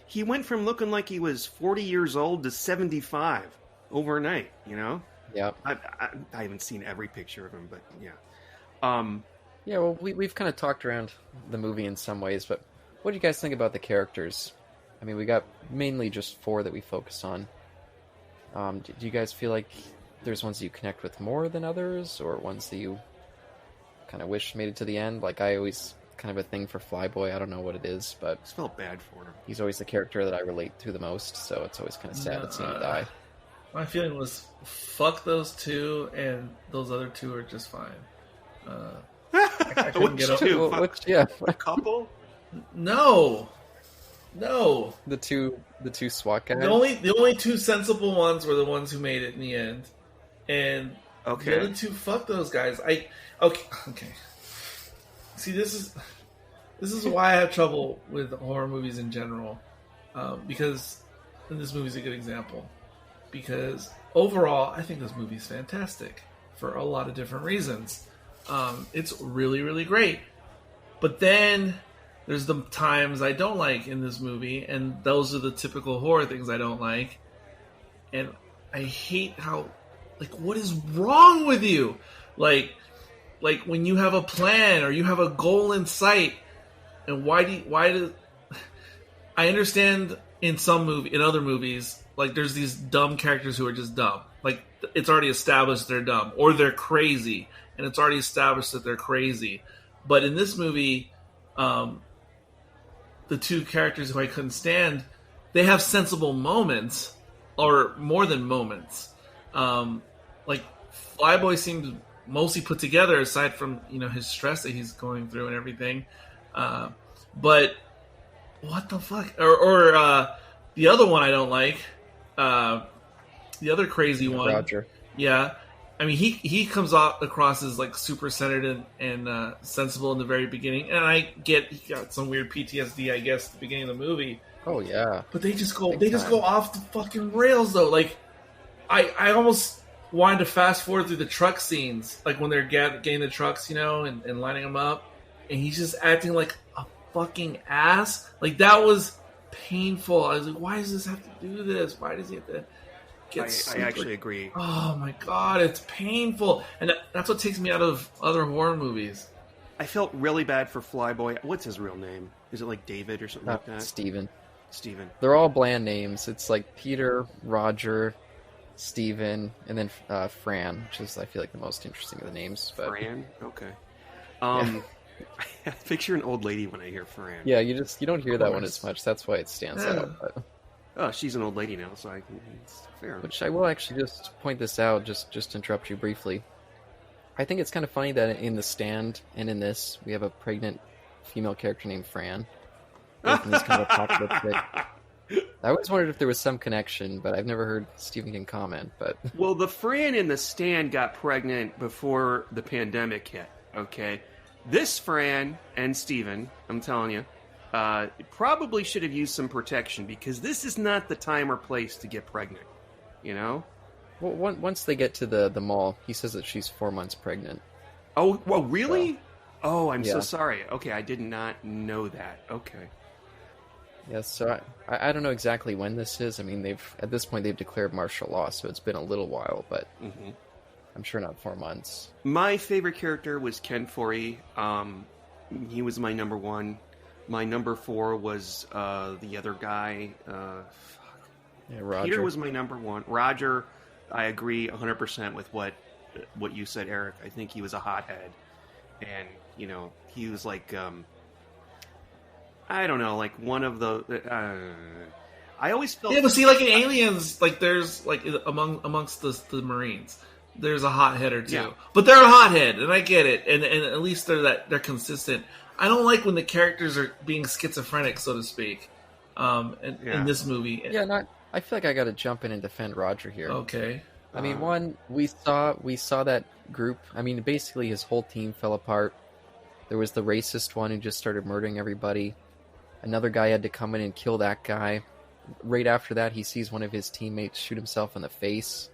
he went from looking like he was 40 years old to 75 overnight. Yeah, I haven't seen every picture of him, but yeah. Well, we've kind of talked around the movie in some ways, but what do you guys think about the characters? I mean, we got mainly just 4 that we focus on. Do you guys feel like there's ones that you connect with more than others, or ones that you kind of wish made it to the end? Like, I always kind of a thing for Flyboy. I don't know what it is, but I just felt bad for him. He's always the character that I relate to the most, so it's always kind of sad to see him die. My feeling was, fuck those 2, and those other 2 are just fine. I couldn't get over a couple? No. The two SWAT guys. The only 2 sensible ones were the ones who made it in the end, and the other 2, fuck those guys. Okay. See, this is This is why I have trouble with horror movies in general, because and this movie's a good example. Because overall, I think this movie's fantastic for a lot of different reasons. It's really, really great. But then there's the times I don't like in this movie, and those are the typical horror things I don't like. And I hate how, like, what is wrong with you? Like when you have a plan or you have a goal in sight, and why do I understand in other movies, like there's these dumb characters who are just dumb. Like it's already established they're dumb or they're crazy, and it's already established that they're crazy. But in this movie, the two characters who I couldn't stand, they have sensible moments, or more than moments. Like Flyboy seems mostly put together, aside from his stress that he's going through and everything. But what the fuck? Or the other one I don't like, the other crazy one, Roger. Yeah, I mean he comes across as like super centered and sensible in the very beginning, and I get he got some weird PTSD, I guess, at the beginning of the movie. Oh yeah, but they just go off the fucking rails though. Like I almost wanted to fast forward through the truck scenes, like when they're getting the trucks, and lining them up, and he's just acting like a fucking ass. Like that was painful. I was like, why does this have to do this? Why does he have to get I actually agree. Oh my god, it's painful. And that's what takes me out of other horror movies. I felt really bad for Flyboy. What's his real name? Is it like David or something like that? Steven. They're all bland names. It's like Peter, Roger, Steven, and then Fran, which is, I feel like, the most interesting of the names. But... Fran? Okay. I picture an old lady when I hear Fran. Yeah, you don't hear that one as much. That's why it stands out. But... Oh, she's an old lady now, so it's fair. Which I will actually just point this out, just interrupt you briefly. I think it's kind of funny that in The Stand and in this, we have a pregnant female character named Fran. Both in this kind of apocalyptic. I always wondered if there was some connection, but I've never heard Stephen King comment. But well, the Fran in The Stand got pregnant before the pandemic hit. Okay, this Fran and Stephen, I'm telling you, probably should have used some protection, because this is not the time or place to get pregnant. Well, once they get to the mall, he says that she's 4 months pregnant. Oh, well, really? So, oh, I'm so sorry. Okay, I did not know that. Okay. Yes, so I don't know exactly when this is. I mean, at this point they've declared martial law, so it's been a little while, but I'm sure not 4 months. My favorite character was Ken Foree. He was my number one. My number 4 was the other guy. Yeah, Roger. Peter was my number 1. Roger, I agree 100% with what you said, Eric. I think he was a hothead, and he was like. I don't know, like one of the. I always felt. Yeah, but see, like in Aliens, like there's like amongst the Marines, there's a hothead or two, yeah. But they're a hothead, and I get it, and at least they're consistent. I don't like when the characters are being schizophrenic, so to speak. In this movie, yeah, I feel like I got to jump in and defend Roger here. Okay. I mean, we saw that group. I mean, basically his whole team fell apart. There was the racist one who just started murdering everybody. Another guy had to come in and kill that guy. Right after that, he sees one of his teammates shoot himself in the face.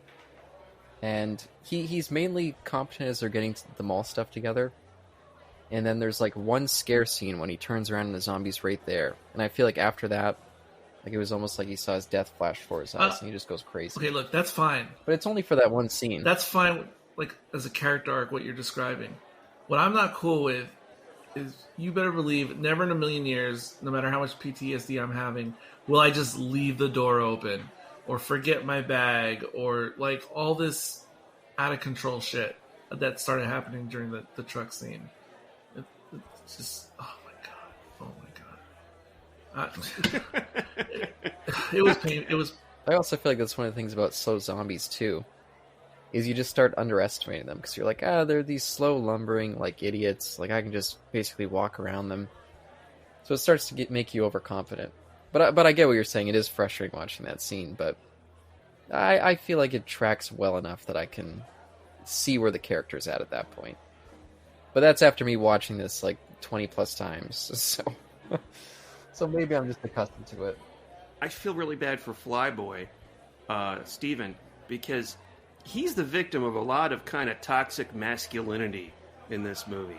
And he's mainly competent as they're getting the mall stuff together. And then there's like one scare scene when he turns around and the zombie's right there. And I feel like after that, like it was almost like he saw his death flash before his eyes, and he just goes crazy. Okay, look, that's fine. But it's only for that one scene. That's fine, like as a character arc, what you're describing. What I'm not cool with is, you better believe, never in a million years, no matter how much PTSD I'm having, will I just leave the door open or forget my bag or like all this out of control shit that started happening during the truck scene. It's just, oh my god. It was pain. It was. I also feel like that's one of the things about slow zombies too, is you just start underestimating them, because you're like, they're these slow lumbering like idiots. Like I can just basically walk around them. So it starts to make you overconfident. But I get what you're saying. It is frustrating watching that scene, but I feel like it tracks well enough that I can see where the character's at that point. But that's after me watching this like 20 plus times. So maybe I'm just accustomed to it. I feel really bad for Flyboy, Steven, because he's the victim of a lot of kind of toxic masculinity in this movie.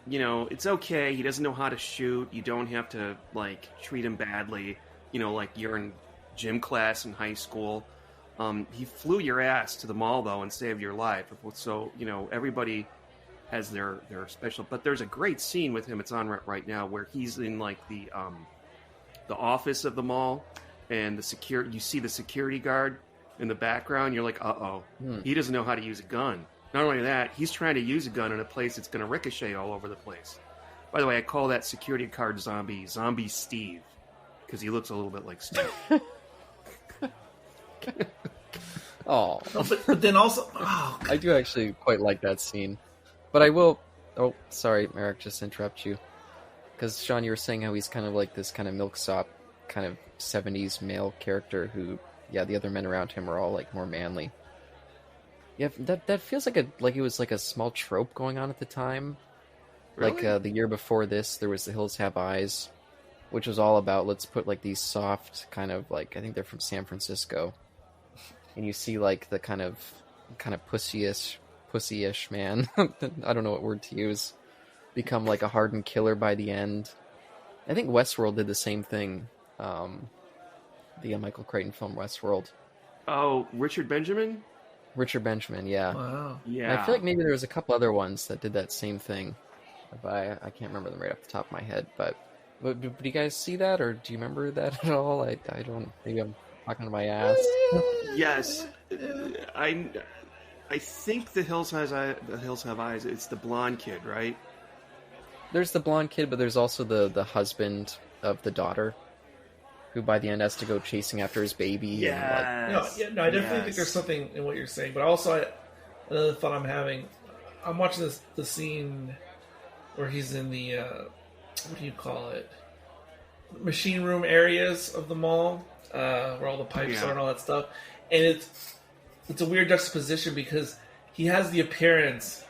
It's okay. He doesn't know how to shoot. You don't have to, like, treat him badly. Like you're in gym class in high school. He flew your ass to the mall, though, and saved your life. So, everybody has their special. But there's a great scene with him. It's on right now where he's in, like, the office of the mall, and you see the security guard in the background. You're like, uh-oh. He doesn't know how to use a gun. Not only that, he's trying to use a gun in a place that's going to ricochet all over the place. By the way, I call that security guard Zombie Steve, because he looks a little bit like Steve. Oh, but then also, I do actually quite like that scene. But I will... Oh, sorry, Merrick, just interrupt you. Because, Sean, you were saying how he's kind of like this kind of milksop, kind of 70s male character who, yeah, the other men around him are all, like, more manly. Yeah, that feels like it was like a small trope going on at the time. Really? Like, the year before this, there was The Hills Have Eyes, which was all about, let's put, like, these soft, kind of, like, I think they're from San Francisco. And you see, like, the kind of pussy-ish man, I don't know what word to use, become like a hardened killer by the end. I think Westworld did the same thing. The Michael Crichton film Westworld. Oh, Richard Benjamin, yeah. wow. Yeah. And I feel like maybe there was a couple other ones that did that same thing, but I can't remember them right off the top of my head. But do you guys see that, or do you remember that at all? I don't. Maybe I'm talking to my ass. Yes, I think The Hills Have Eyes. It's the blonde kid, right? There's the blonde kid, but there's also the husband of the daughter, who by the end has to go chasing after his baby. Yes. I definitely think there's something in what you're saying. But also, another thought I'm having, I'm watching the scene where he's in the what do you call it? Machine room areas of the mall, where all the pipes are and all that stuff, and it's a weird juxtaposition because he has the appearance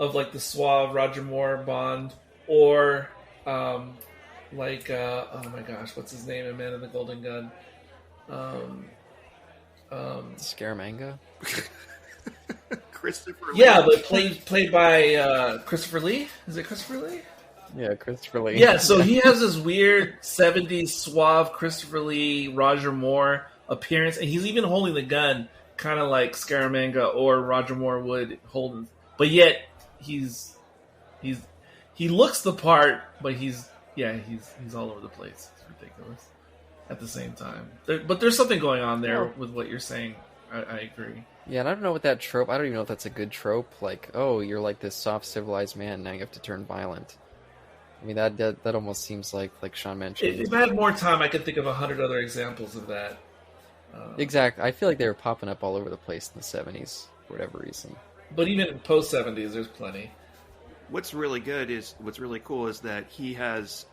of like the suave Roger Moore Bond, or oh my gosh, what's his name in Man in the Golden Gun? Scaramanga? Christopher Lee. Yeah, but played by Christopher Lee. Is it Christopher Lee? Yeah, Christopher Lee. Yeah, so he has this weird 70s suave Christopher Lee, Roger Moore appearance, and he's even holding the gun kind of like Scaramanga or Roger Moore would hold, but yet he looks the part, but he's all over the place. It's ridiculous at the same time. But there's something going on there with what you're saying. I agree. Yeah, and I don't know what that trope... I don't even know if that's a good trope. Like, oh, you're like this soft, civilized man, now you have to turn violent. I mean, that almost seems like Sean mentioned. If I had more time, I could think of 100 other examples of that. Exactly. I feel like they were popping up all over the place in the 70s, for whatever reason. But even post-70s, there's plenty. What's really cool is that he has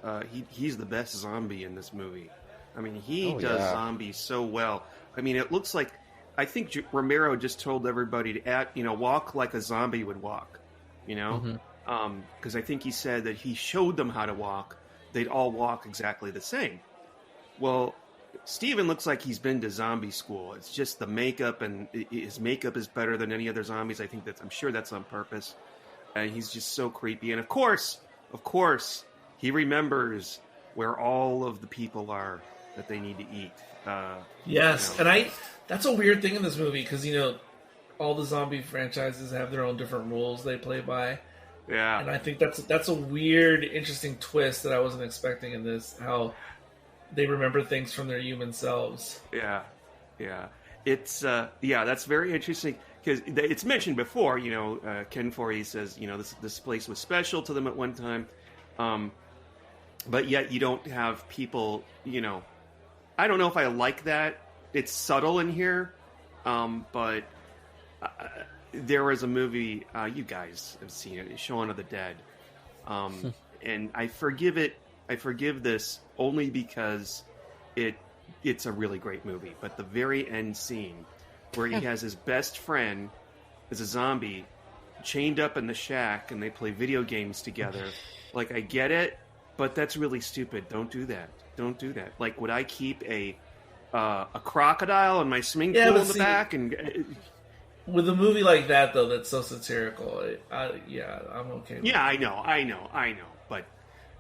he's the best zombie in this movie. I mean, he does zombies so well. I mean, it looks like, I think Romero just told everybody to walk like a zombie would walk, because I think he said that he showed them how to walk. They'd all walk exactly the same. Well, Steven looks like he's been to zombie school. It's just the makeup, and his makeup is better than any other zombies. I'm sure that's on purpose. And he's just so creepy. And of course, he remembers where all of the people are that they need to eat. Yes, and that's a weird thing in this movie, because, all the zombie franchises have their own different rules they play by. Yeah. And I think that's a weird, interesting twist that I wasn't expecting in this, how they remember things from their human selves. Yeah. It's, that's very interesting, because it's mentioned before, Ken Foree says, this place was special to them at one time, but yet you don't have people, I don't know if I like that. It's subtle in here, but there was a movie, you guys have seen it, Shaun of the Dead, and I forgive this only because it's a really great movie. But the very end scene where he has his best friend as a zombie chained up in the shack and they play video games together. Like, I get it, but that's really stupid. Don't do that. Don't do that. Like, would I keep a crocodile in my swimming pool in the back? And with a movie like that, though, that's so satirical, I'm okay with it. I know. But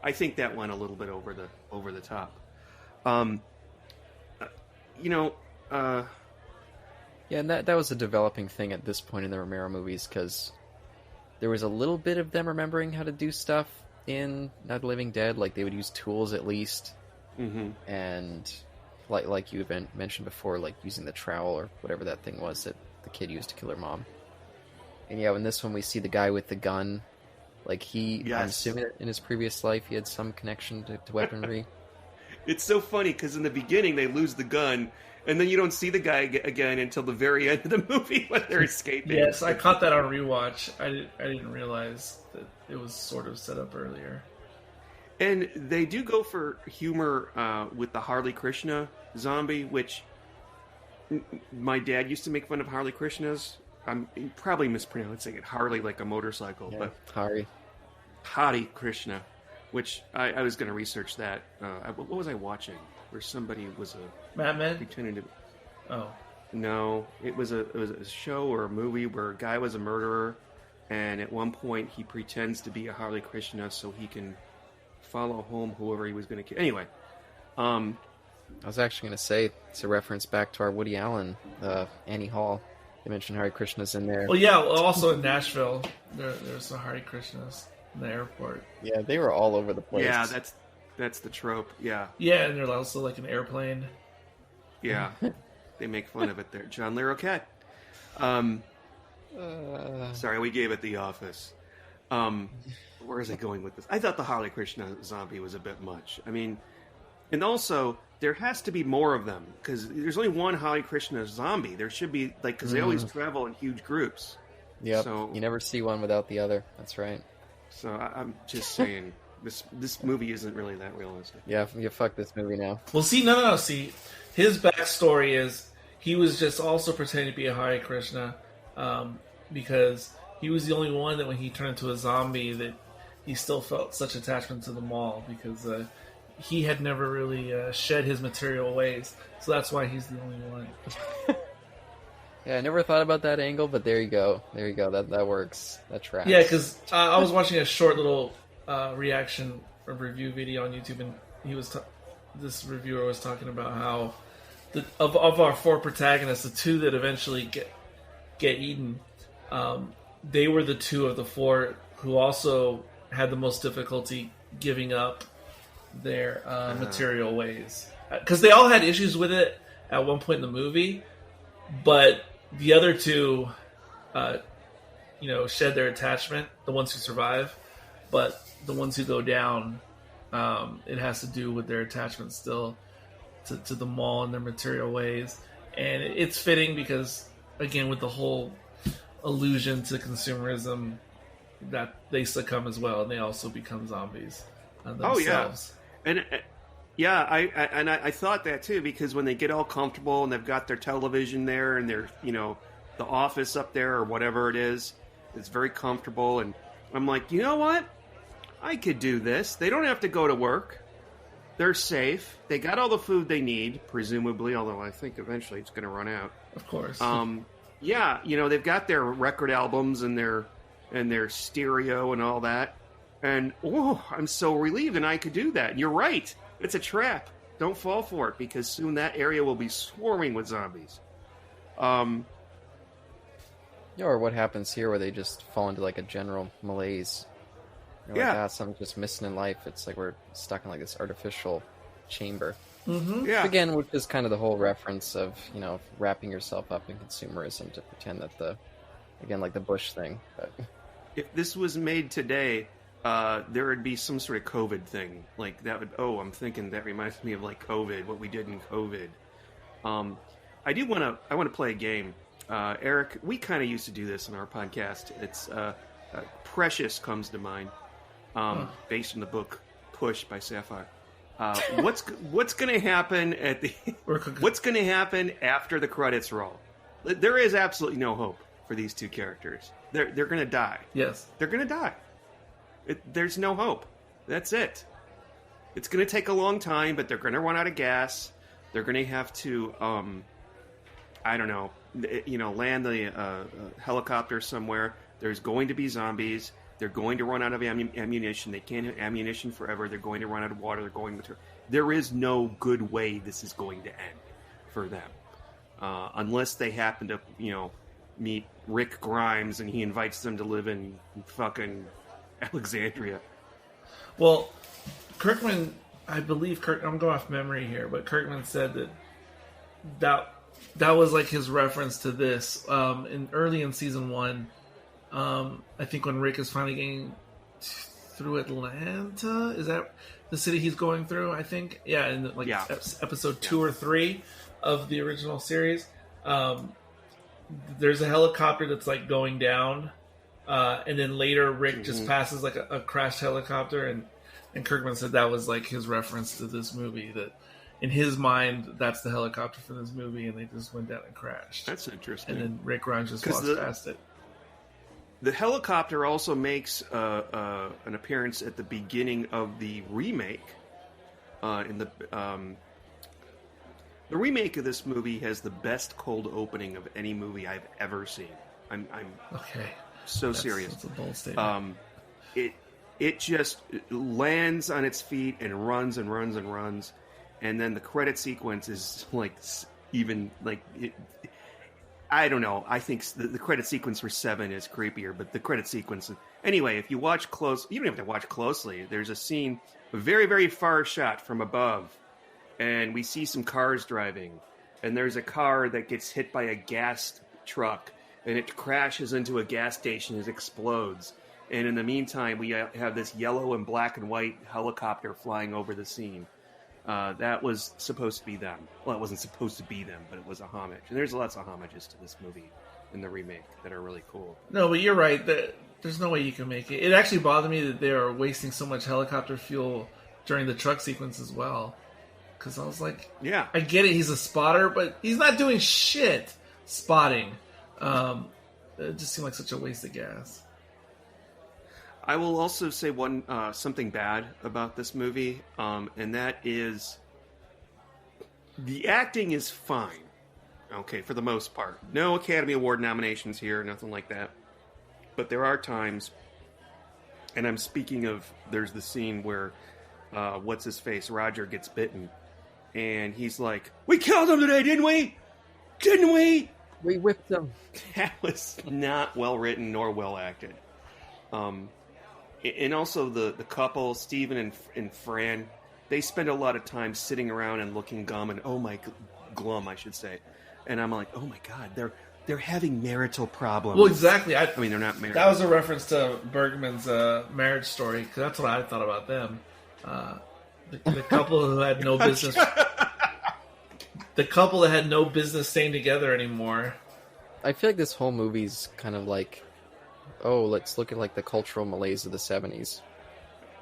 I think that went a little bit over the top. Yeah, and that was a developing thing at this point in the Romero movies, because there was a little bit of them remembering how to do stuff in Night of the Living Dead. Like, they would use tools at least. Mm-hmm. And like you mentioned before, like using the trowel or whatever that thing was that the kid used to kill her mom. And yeah, in this one we see the guy with the gun. Like, I'm assuming that in his previous life he had some connection to weaponry. It's so funny, because in the beginning they lose the gun, and then you don't see the guy again until the very end of the movie when they're escaping. Yes, I caught that on rewatch. I didn't realize that it was sort of set up earlier. And they do go for humor with the Harley Krishna zombie, which my dad used to make fun of Harley Krishnas. I'm probably mispronouncing it. Harley like a motorcycle, Yeah, but Hari Krishna, which I was going to research that. What was I watching? Where somebody was Mad Men? pretending to. Oh No, it was a show or a movie where a guy was a murderer, and at one point he pretends to be a Harley Krishna so he can follow home whoever he was going to kill. Anyway, I was actually going to say it's a reference back to our Woody Allen, Annie Hall. They mentioned Hare Krishnas in there. well, yeah. Also in Nashville, there's the Hare Krishnas in the airport. Yeah, they were all over the place. yeah, that's the trope. Yeah, Yeah, and there's also like an airplane. yeah, they make fun of it there. John Larroquette. Sorry, we gave it The Office. Where is it going with this? I thought the Harley Krishna zombie was a bit much. I mean, and also there has to be more of them, because there's only one Harley Krishna zombie. There should be, like, because they always travel in huge groups. Yep, So you never see one without the other. That's right. So I'm just saying, this movie isn't really that realistic. Yeah, you fuck this movie now. Well, see, no. See, his backstory is he was just also pretending to be a Hare Krishna because he was the only one that when he turned into a zombie that he still felt such attachment to the mall, because he had never really shed his material ways. So that's why he's the only one. Yeah, I never thought about that angle, but there you go. There you go. That works. That tracks. Yeah, because I was watching a short little reaction or review video on YouTube, and he was this reviewer was talking about how of our four protagonists, the two that eventually get eaten, they were the two of the four who also had the most difficulty giving up their material ways, because they all had issues with it at one point in the movie, but the other two, shed their attachment. The ones who survive, but the ones who go down, it has to do with their attachment still to the mall and their material ways. And it's fitting because, again, with the whole allusion to consumerism, that they succumb as well, and they also become zombies themselves. And I thought that too, because when they get all comfortable and they've got their television there and their, the office up there or whatever it is, it's very comfortable. And I'm like, you know what? I could do this. They don't have to go to work. They're safe. They got all the food they need, presumably, although I think eventually it's going to run out. Of course. They've got their record albums and their stereo and all that. And, I'm so relieved, and I could do that. You're right. It's a trap. Don't fall for it, because soon that area will be swarming with zombies. Or what happens here, where they just fall into like a general malaise. You're like, something's just missing in life. It's like we're stuck in like this artificial chamber. Mm-hmm. Yeah. Again, which is kind of the whole reference of, wrapping yourself up in consumerism to pretend that like the Bush thing. But If this was made today, there would be some sort of COVID thing. Like that would, I'm thinking that reminds me of like COVID, what we did in COVID. I want to play a game. Eric, we kind of used to do this in our podcast. It's Precious comes to mind, based on the book Push by Sapphire. What's going to happen what's going to happen after the credits roll? There is absolutely no hope. for these two characters. They're going to die. Yes. They're going to die. There's no hope. That's it. It's going to take a long time, but they're going to run out of gas. They're going to have to, I don't know, land the helicopter somewhere. There's going to be zombies. They're going to run out of ammunition. They can't have ammunition forever. They're going to run out of water. There is no good way this is going to end for them. Unless they happen to, meet Rick Grimes and he invites them to live in fucking Alexandria. Well, Kirkman, I'm going off memory here, but Kirkman said that was like his reference to this early in season 1. I think when Rick is finally getting through Atlanta, is that the city he's going through? I think, in episode 2 or 3 of the original series. There's a helicopter that's like going down, and then later Rick just passes like a crashed helicopter, and Kirkman said that was like his reference to this movie, that in his mind that's the helicopter for this movie, and they just went down and crashed. That's interesting. And then Rick Grimes just walks past it. The helicopter also makes an appearance at the beginning of the remake. The remake of this movie has the best cold opening of any movie I've ever seen. I'm okay. So serious. That's a bold statement. It just lands on its feet and runs and runs and runs, and then the credit sequence is I don't know. I think the credit sequence for 7 is creepier, but the credit sequence... Anyway, if you watch close... You don't have to watch closely. There's a scene, a very, very far shot from above, and we see some cars driving, and there's a car that gets hit by a gas truck, and it crashes into a gas station and it explodes. And in the meantime, we have this yellow and black and white helicopter flying over the scene. That was supposed to be them. Well, it wasn't supposed to be them, but it was a homage. And there's lots of homages to this movie in the remake that are really cool. No, but you're right. There's no way you can make it. It actually bothered me that they are wasting so much helicopter fuel during the truck sequence as well. Because I was like, yeah, I get it, he's a spotter, but he's not doing shit spotting. It just seemed like such a waste of gas. I will also say something bad about this movie, and that is the acting is fine, okay, for the most part. No Academy Award nominations here, nothing like that. But there are times, and I'm speaking of, there's the scene where, what's-his-face, Roger gets bitten, and he's like, "We killed him today, didn't we? Didn't we? We whipped him." That was not well written nor well acted. And also the couple, Steven and Fran, they spend a lot of time sitting around and looking glum, I should say. And I'm like, oh my god, they're having marital problems. Well, exactly. I mean, they're not married. That was a reference to Bergman's marriage story, because that's what I thought about them. The couple who had no business. The couple that had no business staying together anymore. I feel like this whole movie's kind of like, oh, let's look at like the cultural malaise of the 70s.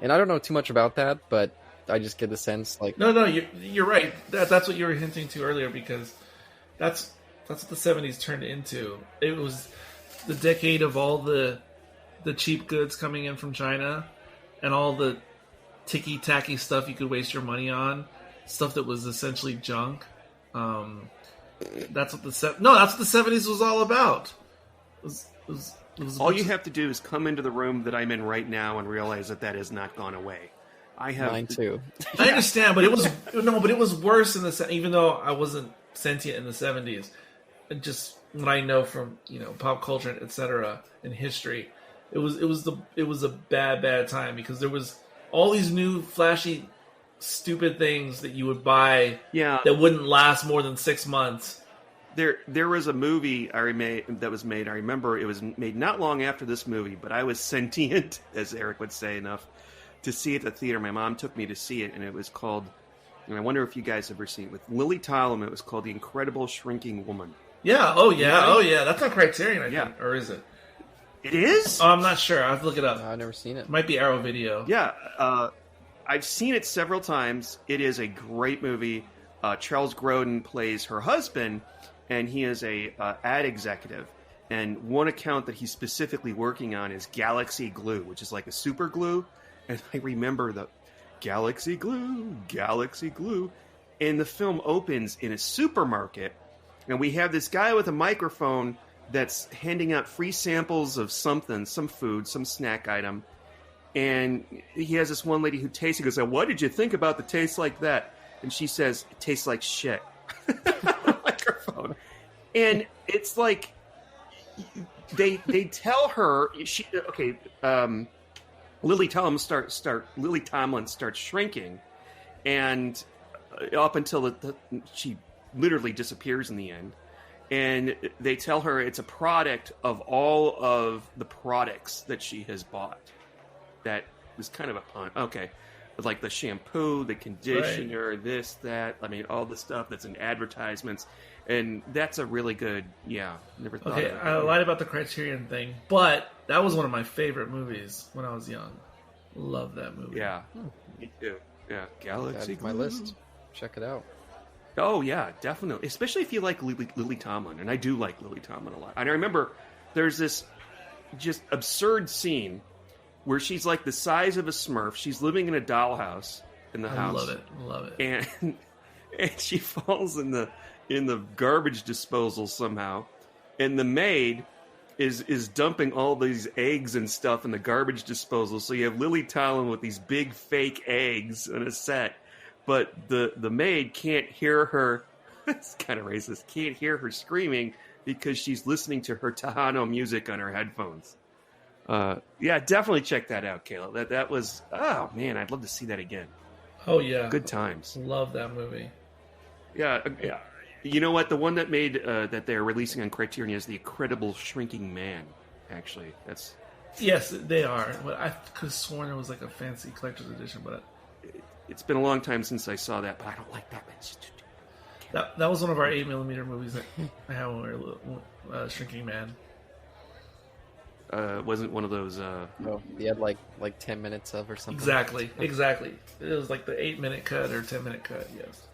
And I don't know too much about that, but I just get the sense like... No, you're right. That's what you were hinting to earlier, because that's what the 70s turned into. It was the decade of all the cheap goods coming in from China and all the ticky-tacky stuff you could waste your money on, stuff that was essentially junk. That's what the 70s was all about. It was all you have to do is come into the room that I'm in right now and realize that has not gone away. I have mine too. I understand, but it was worse in the, even though I wasn't sentient in the 70s. Just what I know from pop culture, etc., and history, it was a bad time, because there was all these new flashy, stupid things that you would buy that wouldn't last more than 6 months. There was a movie that was made. I remember it was made not long after this movie, but I was sentient, as Eric would say, enough to see it at the theater. My mom took me to see it, and it was called, and I wonder if you guys have ever seen it, with Lily Tomlin. It was called The Incredible Shrinking Woman. Yeah, oh yeah. That's on Criterion, I think. Or is it? It is? Oh, I'm not sure. I have to look it up. I've never seen it. It might be Arrow Video. Yeah, I've seen it several times. It is a great movie. Charles Grodin plays her husband, and he is a ad executive. And one account that he's specifically working on is Galaxy Glue, which is like a super glue. And I remember the Galaxy Glue. And the film opens in a supermarket, and we have this guy with a microphone that's handing out free samples of something, some food, some snack item. And he has this one lady who tastes it, goes, "What did you think about the taste like that?" And she says, "It tastes like shit." Microphone. And it's like, they tell her, Lily Tomlin starts shrinking, and up until she literally disappears in the end. And they tell her it's a product of all of the products that she has bought. That was kind of a pun. Okay. Like the shampoo, the conditioner, this, that. I mean, all the stuff that's in advertisements. And that's a really good, never thought of it. I lied about the Criterion thing, but that was one of my favorite movies when I was young. Love that movie. Yeah, me too. Yeah, Galaxy Glue. My list. Check it out. Oh, yeah, definitely. Especially if you like Lily Tomlin. And I do like Lily Tomlin a lot. And I remember there's this just absurd scene where she's like the size of a Smurf. She's living in a dollhouse in the house. Love it. And she falls in the garbage disposal somehow. And the maid is dumping all these eggs and stuff in the garbage disposal. So you have Lily Tomlin with these big fake eggs on a set. But the maid can't hear her. It's kind of racist. Can't hear her screaming because she's listening to her Tejano music on her headphones. Yeah, definitely check that out, Kayla. That was, oh man, I'd love to see that again. Oh yeah, good times. Love that movie. Yeah. You know what? The one that made that they're releasing on Criterion is The Incredible Shrinking Man. Actually, that's yes, they are. Well, I could have sworn it was like a fancy collector's edition, but it's been a long time since I saw that. But I don't like that. That was one of our 8mm movies that I had when we were little, Shrinking Man. Wasn't one of those. No, he had like 10 minutes of or something. Exactly. It was like the 8-minute cut or 10-minute cut. Yes.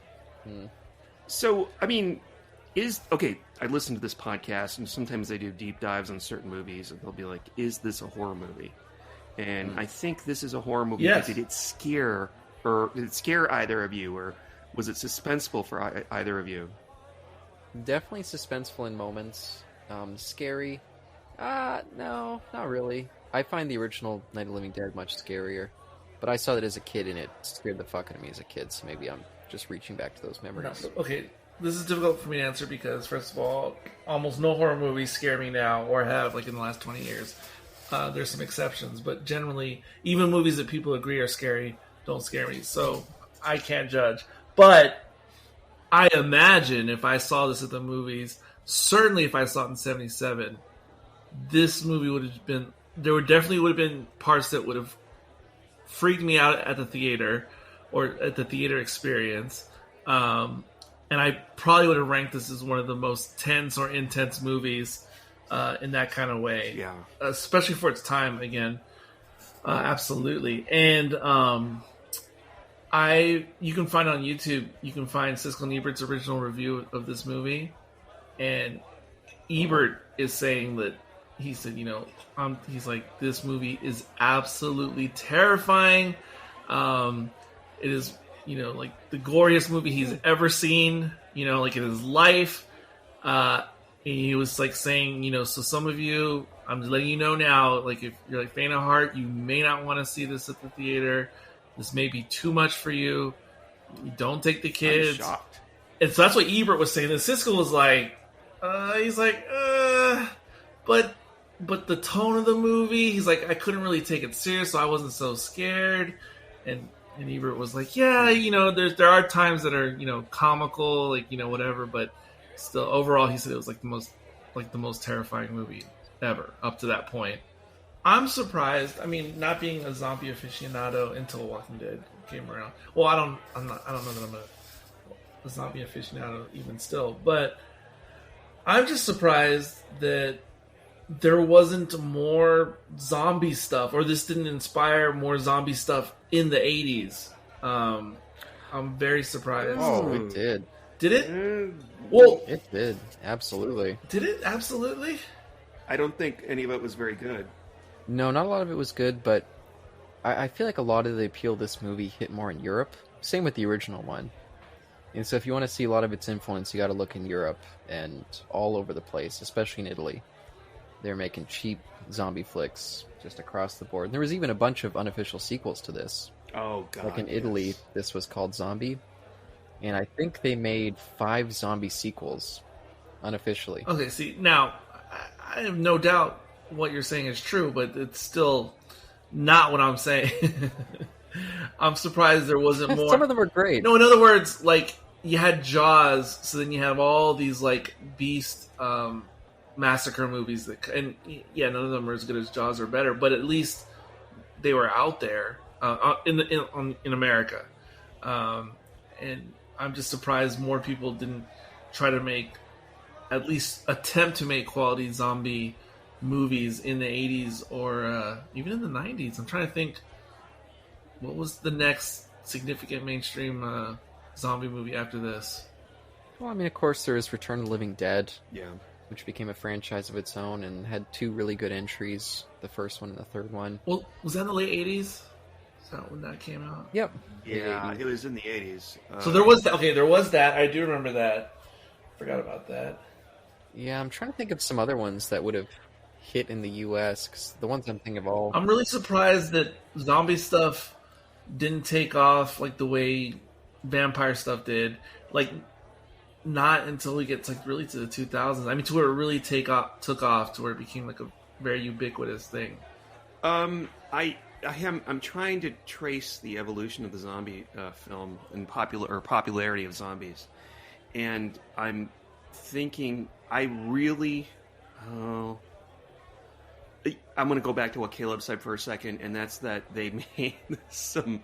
So I mean, I listen to this podcast, and sometimes they do deep dives on certain movies, and they'll be like, "Is this a horror movie?" And I think this is a horror movie. Yes. Did it scare either of you, or was it suspenseful for either of you? Definitely suspenseful in moments. Scary. No, not really. I find the original Night of the Living Dead much scarier. But I saw that as a kid, and it scared the fuck out of me as a kid, so maybe I'm just reaching back to those memories. No, okay, this is difficult for me to answer because, first of all, almost no horror movies scare me now, or have, like, in the last 20 years. There's some exceptions, but generally, even movies that people agree are scary don't scare me, so I can't judge. But I imagine if I saw this at the movies, certainly if I saw it in 1977, this movie would have been, there definitely would have been parts that would have freaked me out at the theater or at the theater experience. And I probably would have ranked this as one of the most tense or intense movies in that kind of way. Yeah. Especially for its time, again. Absolutely. And you can find on YouTube, you can find Siskel and Ebert's original review of this movie. And Ebert is saying that, he said, he's like, this movie is absolutely terrifying. It is, like the goriest movie he's ever seen, like in his life. And he was like saying, so some of you, I'm just letting you know now, like if you're like faint of heart, you may not want to see this at the theater. This may be too much for you. You don't take the kids. I'm shocked. And so that's what Ebert was saying. And Siskel was like, but the tone of the movie, he's like, I couldn't really take it serious, so I wasn't so scared. And Ebert was like, yeah, there are times that are, comical, like, whatever, but still, overall, he said it was like the most terrifying movie ever up to that point. I'm surprised. I mean, not being a zombie aficionado until Walking Dead came around. Well, I don't know that I'm a zombie aficionado even still, but I'm just surprised that there wasn't more zombie stuff, or this didn't inspire more zombie stuff in the 80s. I'm very surprised. Oh, it did. Did it? Well, it did. Absolutely. Did it? Absolutely? I don't think any of it was very good. No, not a lot of it was good, but I feel like a lot of the appeal of this movie hit more in Europe. Same with the original one. And so if you want to see a lot of its influence, you got to look in Europe and all over the place, especially in Italy. They're making cheap zombie flicks just across the board. And there was even a bunch of unofficial sequels to this. Oh, God. Like in Italy, this was called Zombie. And I think they made 5 zombie sequels unofficially. Okay, see, now, I have no doubt what you're saying is true, but it's still not what I'm saying. I'm surprised there wasn't more. Some of them are great. No, in other words, like, you had Jaws, so then you have all these, like, beast massacre movies. And, yeah, none of them are as good as Jaws or better, but at least they were out there in America. And I'm just surprised more people didn't try to make, at least attempt to make quality zombie movies in the 80s or even in the 90s. I'm trying to think, what was the next significant mainstream zombie movie after this? Well, I mean, of course, there is Return of the Living Dead, which became a franchise of its own and had 2 really good entries, the first one and the third one. Well, was that in the late 80s? Is that when that came out? Yep. Yeah, it was in the 80s. So there was there was that. I do remember that. Forgot about that. Yeah, I'm trying to think of some other ones that would have hit in the U.S., because the ones I'm thinking of all... I'm really surprised that zombie stuff didn't take off like the way vampire stuff did. Like, not until we get like really to the 2000s. I mean, to where it really took off, to where it became like a very ubiquitous thing. I'm trying to trace the evolution of the zombie film and popularity of zombies, and I'm thinking I'm going to go back to what Caleb said for a second, and that's that they made some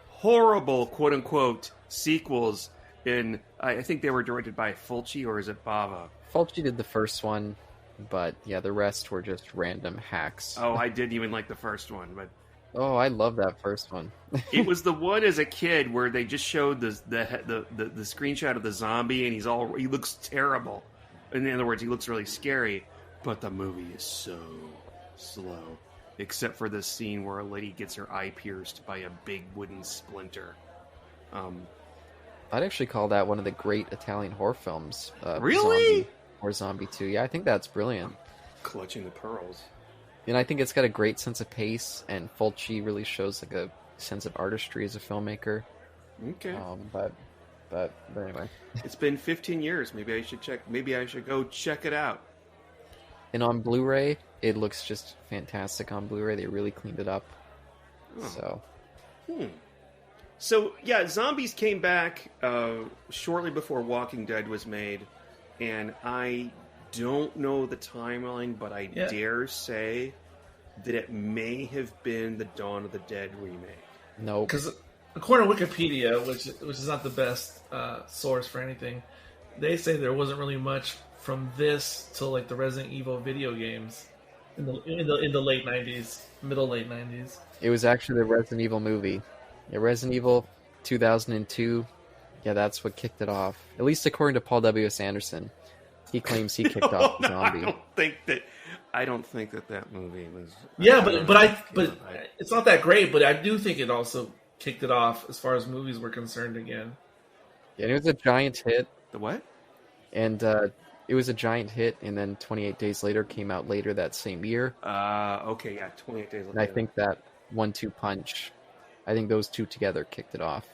horrible, quote-unquote, sequels in... I think they were directed by Fulci, or is it Bava? Fulci did the first one, but yeah, the rest were just random hacks. Oh, I didn't even like the first one, but... Oh, I love that first one. It was the one as a kid where they just showed the screenshot of the zombie, and he looks terrible. In other words, he looks really scary, but the movie is so slow. Except for the scene where a lady gets her eye pierced by a big wooden splinter. I'd actually call that one of the great Italian horror films. Really? Zombie 2. Yeah, I think that's brilliant. Clutching the pearls. And I think it's got a great sense of pace, and Fulci really shows like a sense of artistry as a filmmaker. Okay. But anyway. It's been 15 years. Maybe I should go check it out. And on Blu-ray, it looks just fantastic on Blu-ray. They really cleaned it up. Oh. So, yeah, zombies came back shortly before Walking Dead was made, and I don't know the timeline, but I dare say that it may have been the Dawn of the Dead remake. No. Because according to Wikipedia, which is not the best source for anything, they say there wasn't really much from this till like the Resident Evil video games in the late 90s, late 90s. It was actually the Resident Evil movie. Yeah, Resident Evil 2002. Yeah, that's what kicked it off. At least according to Paul W.S. Anderson. He claims he kicked off the zombie. I don't think that movie was... Yeah, but it's not that great, but I do think it also kicked it off as far as movies were concerned again. Yeah, and it was a giant hit. The what? And it was a giant hit, and then 28 Days Later came out later that same year. Okay, yeah, 28 Days Later. And I think that 1-2 punch, I think those two together kicked it off.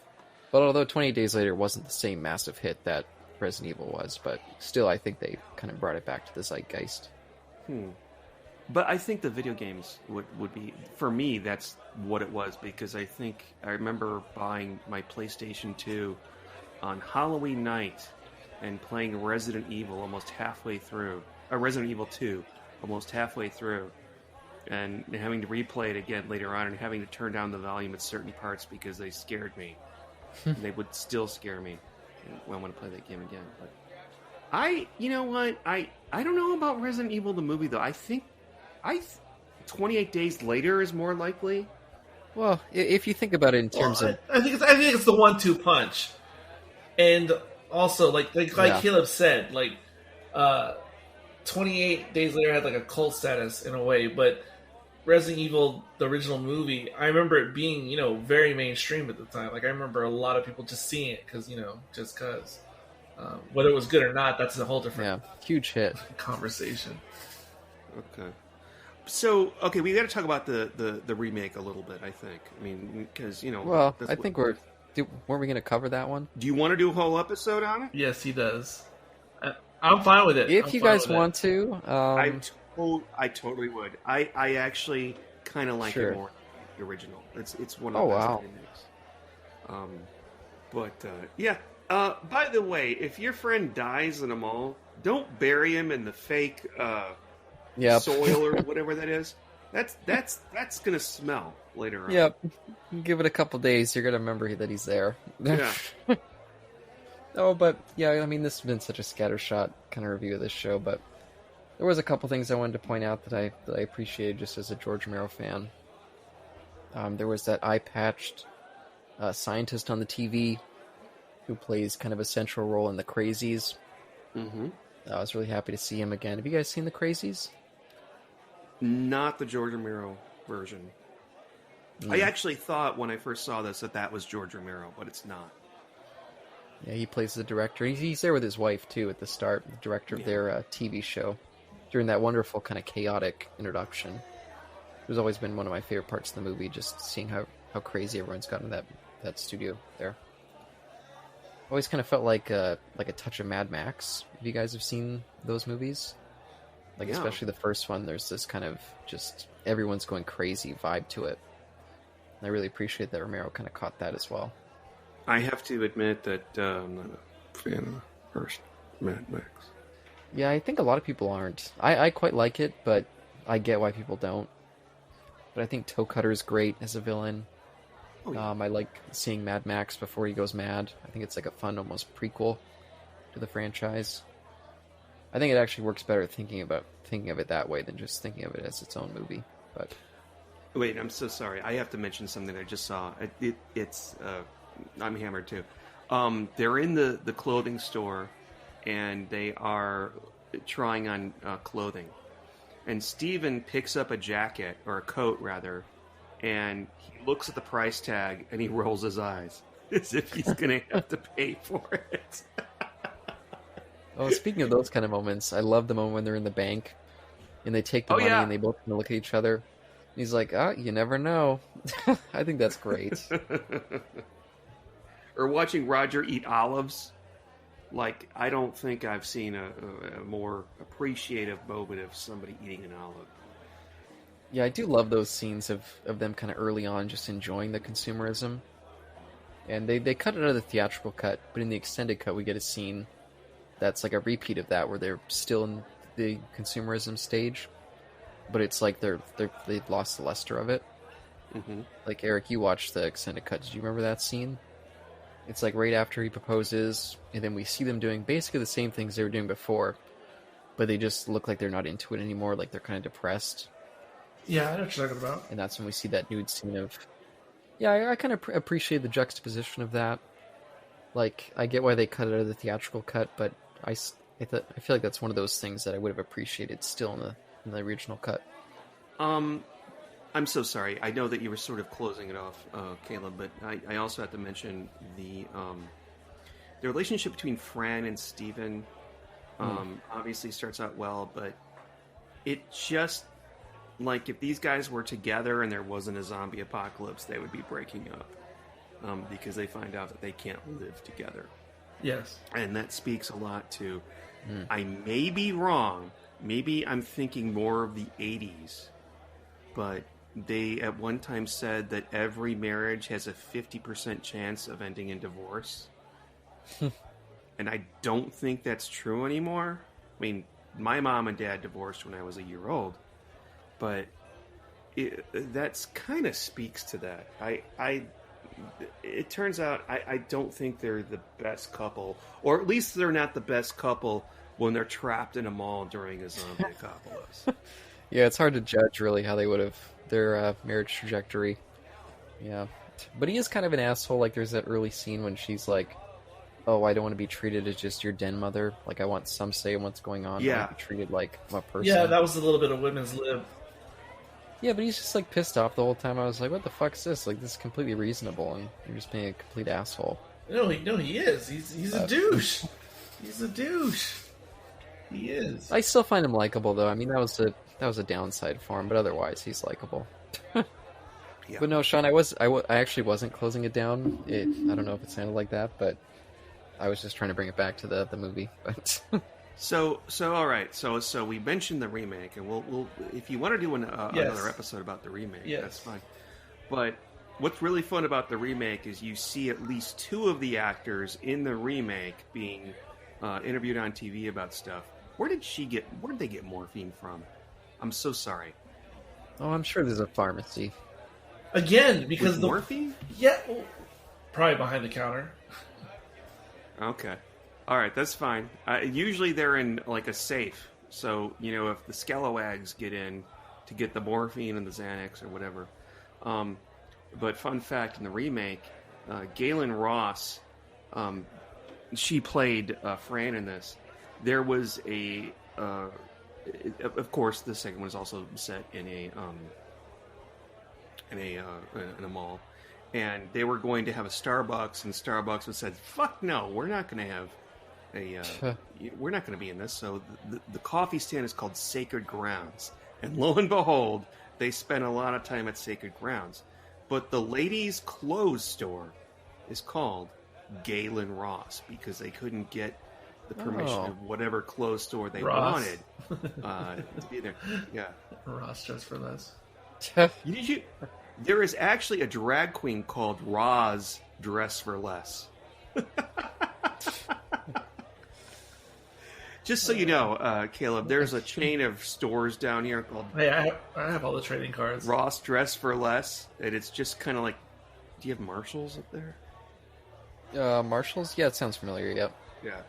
But although 28 Days Later wasn't the same massive hit that Resident Evil was, but still I think they kind of brought it back to the zeitgeist. But I think the video games would be, for me, that's what it was, because I remember buying my PlayStation 2 on Halloween night and playing Resident Evil almost halfway through, Resident Evil 2 almost halfway through, and having to replay it again later on and having to turn down the volume at certain parts because they scared me. They would still scare me when I want to play that game again. But you know what? I don't know about Resident Evil the movie though. I think 28 Days Later is more likely. Well, if you think about it in terms of, I think it's the 1-2 punch, and also like Caleb said, like 28 Days Later had like a cult status in a way, but Resident Evil, the original movie, I remember it being, very mainstream at the time. Like, I remember a lot of people just seeing it because, just because. Whether it was good or not, that's a whole different huge hit conversation. Okay. So, we got to talk about the remake a little bit, I think. I mean, because, Well, I think weren't we going to cover that one? Do you want to do a whole episode on it? Yes, he does. I'm fine with it. If you guys want to. I totally would. I actually kind of like it more than the original. It's one of the best remakes. By the way, if your friend dies in a mall, don't bury him in the fake soil or whatever that is. That's gonna smell later on. Yep. Give it a couple days, you're gonna remember that he's there. Yeah. But I mean, this has been such a scattershot kind of review of this show, but there was a couple things I wanted to point out that I appreciated just as a George Romero fan. There was that eye-patched scientist on the TV who plays kind of a central role in The Crazies. Mm-hmm. I was really happy to see him again. Have you guys seen The Crazies? Not the George Romero version. I actually thought when I first saw this that was George Romero, but it's not. Yeah, he plays the director. He's there with his wife, too, at the start, the director of their TV show, during that wonderful kind of chaotic introduction. It was always been one of my favorite parts of the movie, just seeing how crazy everyone's gotten in that studio there. Always kind of felt like a touch of Mad Max. If you guys have seen those movies, especially the first one, there's this kind of just everyone's going crazy vibe to it. And I really appreciate that Romero kind of caught that as well. I have to admit that I'm not a fan of the first Mad Max. Yeah, I think a lot of people aren't. I quite like it, but I get why people don't. But I think Toe Cutter's great as a villain. Oh, yeah. I like seeing Mad Max before he goes mad. I think it's like a fun, almost prequel to the franchise. I think it actually works better thinking of it that way than just thinking of it as its own movie. But wait, I'm so sorry. I have to mention something I just saw. It's I'm hammered too. They're in the clothing store, and they are trying on clothing. And Steven picks up a jacket, or a coat rather, and he looks at the price tag and he rolls his eyes as if he's going to have to pay for it. Oh, speaking of those kind of moments, I love the moment when they're in the bank and they take the money and they both look at each other. And he's like, you never know. I think that's great. Or watching Roger eat olives. Like, I don't think I've seen a more appreciative moment of somebody eating an olive. Yeah, I do love those scenes of them kind of early on just enjoying the consumerism. And they cut it out of the theatrical cut, but in the extended cut we get a scene that's like a repeat of that, where they're still in the consumerism stage, but it's like they've lost the luster of it. Mm-hmm. Like, Eric, you watched the extended cut. Did you remember that scene? It's like right after he proposes, and then we see them doing basically the same things they were doing before, but they just look like they're not into it anymore, like they're kind of depressed. Yeah, I know what you're talking about. And that's when we see that nude scene of... Yeah, I kind of appreciate the juxtaposition of that. Like, I get why they cut it out of the theatrical cut, but I feel like that's one of those things that I would have appreciated still in the original cut. I'm so sorry. I know that you were sort of closing it off, Caleb, but I also have to mention the relationship between Fran and Steven obviously starts out well, but it just... Like, if these guys were together and there wasn't a zombie apocalypse, they would be breaking up. Because they find out that they can't live together. Yes. And that speaks a lot to... I may be wrong. Maybe I'm thinking more of the 80s. But they at one time said that every marriage has a 50% chance of ending in divorce. And I don't think that's true anymore. I mean, my mom and dad divorced when I was a year old. But that's kind of speaks to that. It turns out I don't think they're the best couple, or at least they're not the best couple when they're trapped in a mall during a zombie apocalypse. Yeah, it's hard to judge really how they would have their marriage trajectory. Yeah, but he is kind of an asshole. Like, there's that early scene when she's like, oh, I don't want to be treated as just your den mother. Like, I want some say in what's going on. I want to be treated like I'm a person. Yeah, that was a little bit of women's lib. Yeah, but he's just, like, pissed off the whole time. I was like, what the fuck is this? Like, this is completely reasonable, and you're just being a complete asshole. No, he is. He's a douche. He's a douche. He is. I still find him likable, though. I mean, that was a downside for him, but otherwise, he's likable. Yeah. But no, Sean, I actually wasn't closing it down. I don't know if it sounded like that, but I was just trying to bring it back to the movie. But So all right. So we mentioned the remake, and we'll if you want to do another episode about the remake, that's fine. But what's really fun about the remake is you see at least two of the actors in the remake being interviewed on TV about stuff. Where did they get morphine from? I'm so sorry. oh, I'm sure there's a pharmacy. Again, because the morphine? Yeah, well, probably behind the counter. Okay. All right, that's fine. Usually they're in like a safe. So, if the scalawags get in to get the morphine and the Xanax or whatever. But fun fact, in the remake, Galen Ross, she played Fran in this. There was of course, the second one was also set in a mall, and they were going to have a Starbucks, and Starbucks was said, "Fuck no, we're not going to have we're not going to be in this." So the coffee stand is called Sacred Grounds, and lo and behold, they spent a lot of time at Sacred Grounds. But the ladies' clothes store is called Galen Ross because they couldn't get the permission of whatever clothes store they wanted to be there. Yeah, Ross Dress for Less. There is actually a drag queen called Roz Dress for Less. Just so you know, Caleb, there's a chain of stores down here called... Hey, I have all the trading cards. Ross Dress for Less, and it's just kind of like... Do you have Marshalls up there? Marshalls? Yeah, it sounds familiar, yep. Yeah.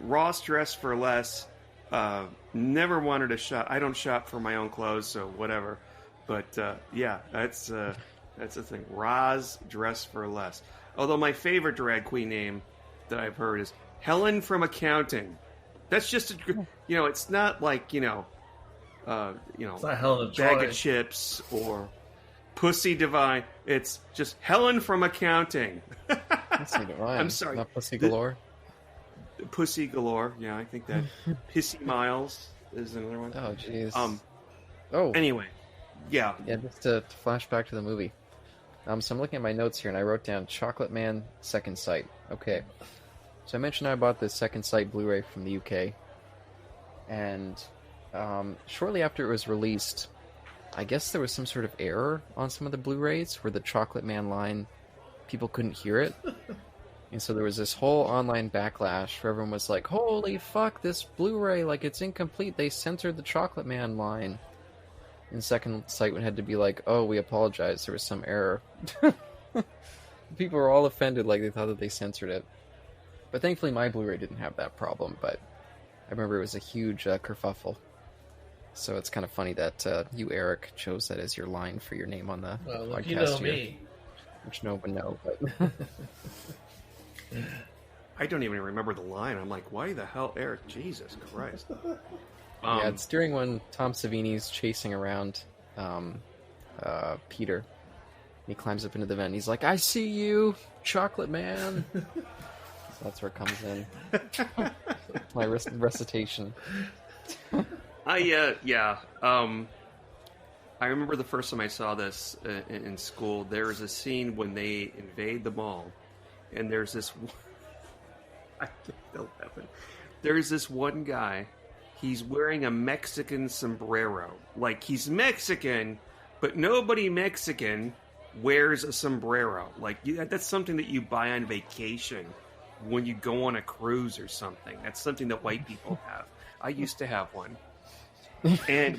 Ross Dress for Less. Never wanted to shop. I don't shop for my own clothes, so whatever. But, yeah, that's the thing. Roz Dress for Less. Although my favorite drag queen name that I've heard is Helen from Accounting. That's just it's not like it's not Helen of Bag Troy. of Chips or Pussy Divine. It's just Helen from Accounting. Pussy Divine. I'm sorry, not Pussy Galore. Pussy Galore. Yeah, I think that. Pissy Miles is another one. Oh, jeez. Anyway, yeah. Yeah, just to flash back to the movie. So I'm looking at my notes here, and I wrote down Chocolate Man Second Sight. Okay. So I mentioned I bought the Second Sight Blu-ray from the UK, and shortly after it was released, I guess there was some sort of error on some of the Blu-rays where the Chocolate Man line, people couldn't hear it. And so there was this whole online backlash where everyone was like, holy fuck, this Blu-ray, like, it's incomplete. They censored the Chocolate Man line. And Second Sight had to be like, oh, we apologize, there was some error. People were all offended, like they thought that they censored it. But thankfully my Blu-ray didn't have that problem, but I remember it was a huge kerfuffle. So it's kind of funny that you, Eric, chose that as your line for your name on the podcast. You know here, me. which no one would know, but... I don't even remember the line. I'm like, why the hell, Eric? Jesus Christ. Yeah, it's during when Tom Savini's chasing around Peter. He climbs up into the vent and he's like, I see you, Chocolate Man. So that's where it comes in. My recitation. I remember the first time I saw this in school. There was a scene when they invade the mall, and there's this... I think they'll happen. There's this one guy. He's wearing a Mexican sombrero. Like, he's Mexican, but nobody Mexican wears a sombrero. Like, that's something that you buy on vacation when you go on a cruise or something. That's something that white people have. I used to have one. And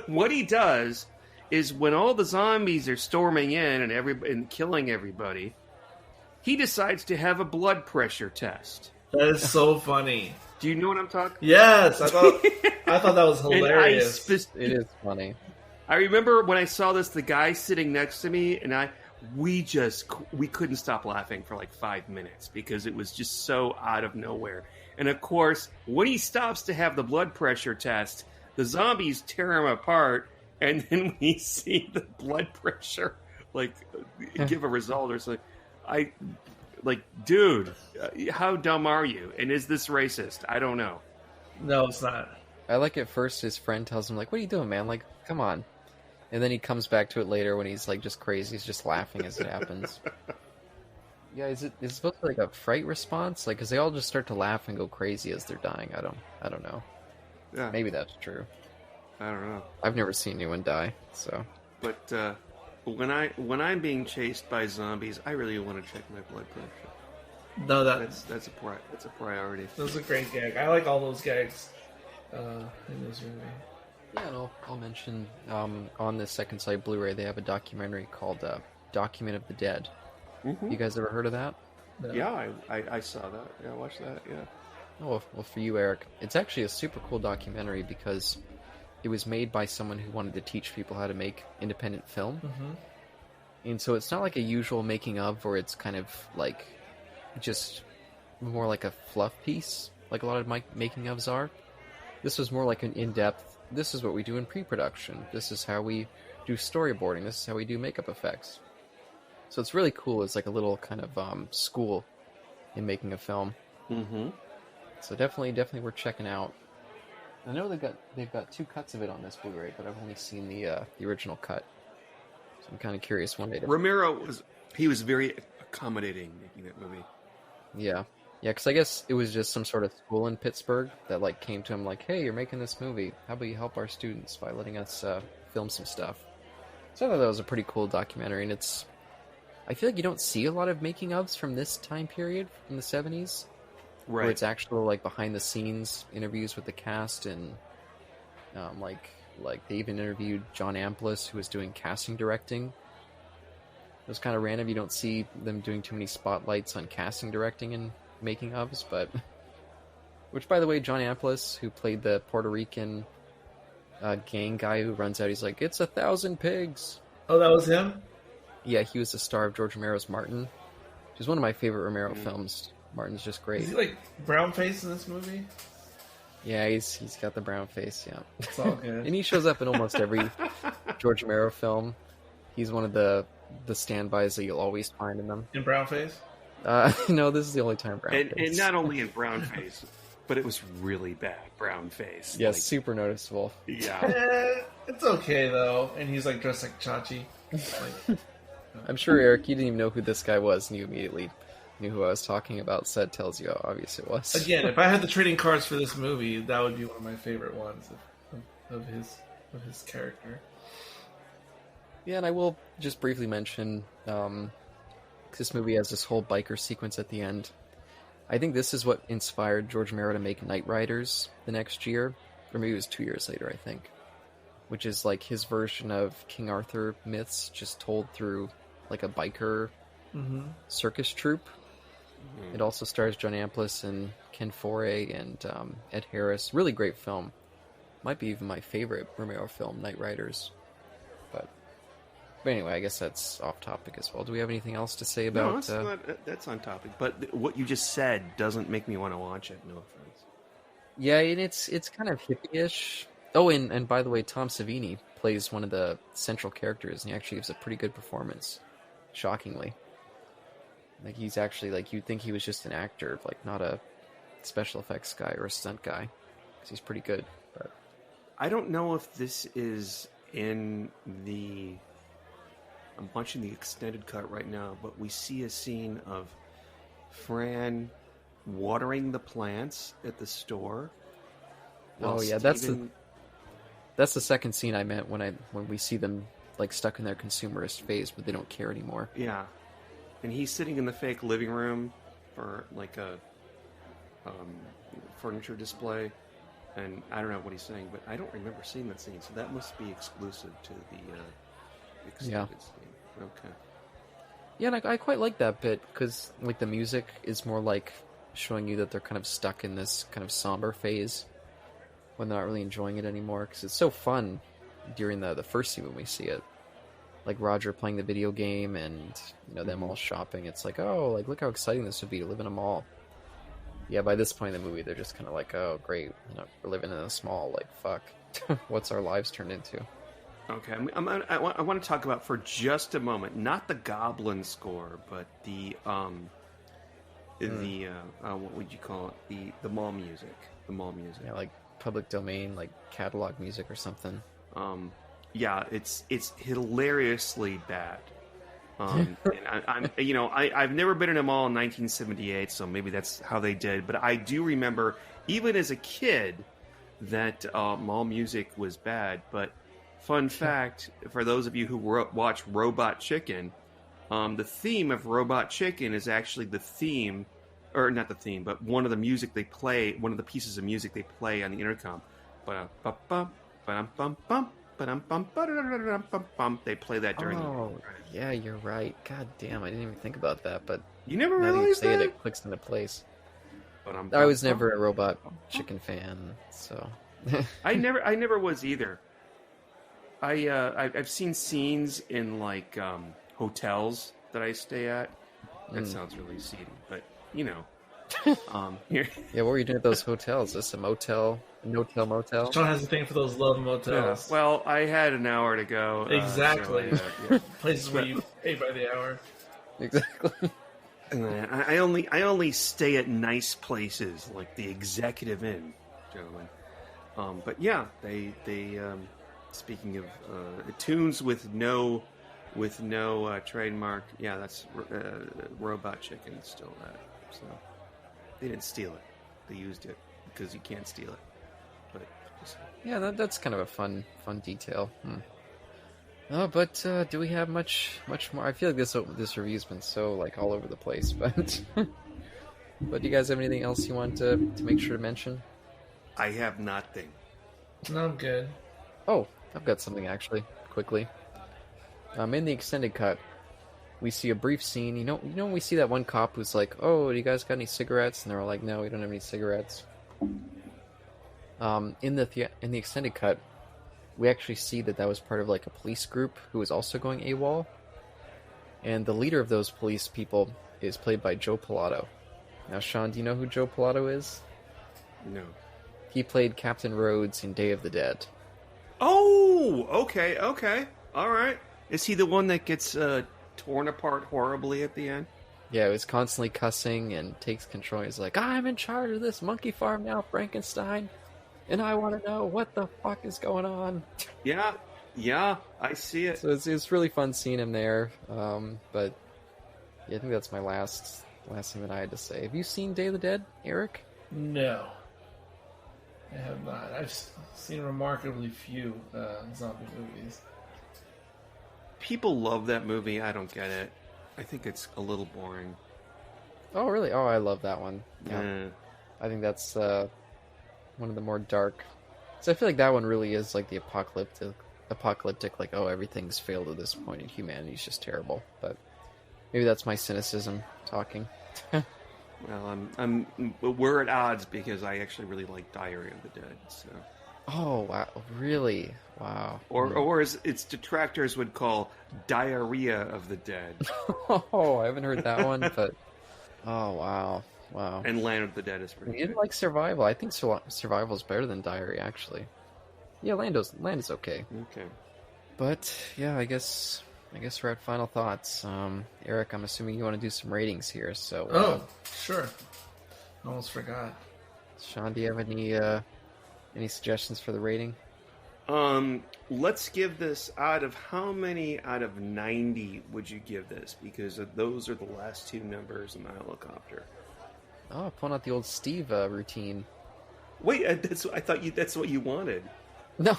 what he does is when all the zombies are storming in and killing everybody, he decides to have a blood pressure test. That is so funny. Do you know what I'm talking? Yes, I thought that was hilarious. It is funny. I remember when I saw this, the guy sitting next to me, and we couldn't stop laughing for like 5 minutes because it was just so out of nowhere. And of course, when he stops to have the blood pressure test, the zombies tear him apart, and then we see the blood pressure like give a result or something. Dude, how dumb are you? And is this racist? I don't know. No, it's not. I like at first his friend tells him, like, what are you doing, man? Like, come on. And then he comes back to it later when he's like just crazy. He's just laughing as it happens. Yeah, is it supposed to be like a fright response? Like, because they all just start to laugh and go crazy as they're dying. I don't know. Yeah, maybe that's true. I don't know. I've never seen anyone die, so. But when I'm being chased by zombies, I really want to check my blood pressure. No, that's a priority. That was a great gag. I like all those gags in this movie. Yeah, and I'll mention on the Second Sight Blu-ray they have a documentary called "Document of the Dead." Mm-hmm. You guys ever heard of that? No. Yeah, I saw that. Yeah, I watched that. Yeah. Oh, well, for you, Eric, it's actually a super cool documentary because it was made by someone who wanted to teach people how to make independent film. Mm-hmm. And so it's not like a usual making of where it's kind of like just more like a fluff piece, like a lot of my making ofs are. This was more like an in-depth, this is what we do in pre-production. This is how we do storyboarding. This is how we do makeup effects. So it's really cool. It's like a little kind of school in making a film. Mm-hmm. So definitely worth checking out. I know they've got 2 cuts of it on this Blu-ray, but I've only seen the original cut. So I'm kind of curious one day to... Romero was very accommodating making that movie. Yeah, because I guess it was just some sort of school in Pittsburgh that like came to him like, hey, you're making this movie. How about you help our students by letting us film some stuff? So I thought that was a pretty cool documentary, and I feel like you don't see a lot of making ofs from this time period, from the 70s. Right. Where it's actual like behind the scenes interviews with the cast, and like they even interviewed John Amplis, who was doing casting directing. It was kind of random. You don't see them doing too many spotlights on casting directing and making ofs, but which, by the way, John Amplis, who played the Puerto Rican gang guy who runs out, he's like, it's 1,000 pigs. Oh, that was him? Yeah, he was the star of George Romero's Martin, which is one of my favorite Romero films. Martin's just great. Is he like brown face in this movie? Yeah, he's got the brown face, yeah. It's all good. And he shows up in almost every George Romero film. He's one of the standbys that you'll always find in them. In brown face? No, this is the only time brown face. And not only in brown face, but it was really bad brown face. Yeah, super noticeable. Yeah. It's okay, though. And he's like dressed like Chachi. Like, I'm sure, Eric, you didn't even know who this guy was, and you immediately knew who I was talking about. So that tells you how obvious it was. Again, if I had the trading cards for this movie, that would be one of my favorite ones of his character. Yeah, and I will just briefly mention this movie has this whole biker sequence at the end. I think this is what inspired George Romero to make Knight Riders the next year, or maybe it was 2 years later, I think, which is like his version of King Arthur myths, just told through like a biker circus troupe. Mm-hmm. It also stars John Amplis and Ken Foray and Ed Harris. Really great film. Might be even my favorite Romero film, Knight Riders. But anyway, I guess that's off topic as well. Do we have anything else to say about... No, that's on topic. But what you just said doesn't make me want to watch it, no offense. Yeah, and it's kind of hippie-ish. Oh, and by the way, Tom Savini plays one of the central characters, and he actually gives a pretty good performance, shockingly. Like, he's actually, like, you'd think he was just an actor, like, not a special effects guy or a stunt guy, because he's pretty good. But I don't know if this is in the... I'm watching the extended cut right now, but we see a scene of Fran watering the plants at the store. Oh yeah, Steven... that's the second scene I meant when we see them like stuck in their consumerist phase, but they don't care anymore. Yeah, and he's sitting in the fake living room for like a furniture display, and I don't know what he's saying, but I don't remember seeing that scene, so that must be exclusive to the extended scene. Okay. Yeah, and I quite like that bit because like the music is more like showing you that they're kind of stuck in this kind of somber phase when they're not really enjoying it anymore, because it's so fun during the first scene when we see it. like Roger playing the video game and them all shopping. It's like, oh, like look how exciting this would be to live in a mall. Yeah, by this point in the movie, they're just kind of like, oh, great, we're living in a small, like, fuck, what's our lives turned into? Okay, I want to talk about for just a moment, not the Goblin score, but the what would you call it? The mall music. The mall music. Yeah, like public domain, like catalog music or something. Yeah, it's hilariously bad. And I've never been in a mall in 1978, so maybe that's how they did. But I do remember, even as a kid, that mall music was bad. But fun fact, for those of you who watch Robot Chicken, the theme of Robot Chicken is actually the theme, or not the theme, but one of the music they play, one of the pieces of music they play on the intercom. They play that during the... Yeah, you're right. God damn, I didn't even think about that, but... You never now realized that? that? It clicks into place. I was never a Robot Chicken fan, so... I never was either. I've seen scenes in, like, hotels that I stay at. That sounds really seedy, but, here... Yeah, what were you doing at those hotels? Is this a motel? No-tell motel? Sean has a thing for those love motels. Yeah. Well, I had an hour to go. Exactly. Yeah. Places where you pay by the hour. Exactly. I only stay at nice places like the Executive Inn, gentlemen. But yeah, they speaking of tunes with no trademark. Yeah, that's Robot Chicken still that. So they didn't steal it; they used it because you can't steal it. But yeah, that's kind of a fun detail. Oh, but do we have much more? I feel like this review's been so like all over the place, but but do you guys have anything else you want to make sure to mention? I have nothing. No, I'm good. Oh, I've got something actually. Quickly, in the extended cut, we see a brief scene. You know, we see that one cop who's like, "Oh, do you guys got any cigarettes?" And they're all like, "No, we don't have any cigarettes." In the extended cut, we actually see that was part of like a police group who was also going AWOL, and the leader of those police people is played by Joe Pilato. Now, Sean, do you know who Joe Pilato is? No. He played Captain Rhodes in Day of the Dead. Oh, okay, all right. Is he the one that gets torn apart horribly at the end? Yeah, he's constantly cussing and takes control. He's like, "I'm in charge of this monkey farm now, Frankenstein. And I want to know what the fuck is going on." Yeah, I see it. So it's really fun seeing him there. But yeah, I think that's my last thing that I had to say. Have you seen Day of the Dead, Eric? No, I have not. I've seen remarkably few zombie movies. People love that movie. I don't get it. I think it's a little boring. Oh, really? Oh, I love that one. Yeah. I think that's one of the more dark. So I feel like that one really is like the apocalyptic, like, oh, everything's failed at this point and humanity's just terrible. But maybe that's my cynicism talking. Well, we're at odds because I actually really like Diary of the Dead. So. Oh, wow. Really? Wow. Or as its detractors would call, Diarrhea of the Dead. Oh, I haven't heard that one, but... Oh, wow. Wow. And Land of the Dead is pretty good. Like Survival. I think Survival is better than Diary, actually. Yeah, Land is okay. Okay. But, yeah, I guess we're at final thoughts. Eric, I'm assuming you want to do some ratings here, so... Oh, sure. Almost forgot. Sean, do you have any suggestions for the rating? Let's give this how many out of 90 would you give this? Because those are the last two numbers in the helicopter. Oh, pulling out the old Steve routine. Wait, that's what you wanted. No.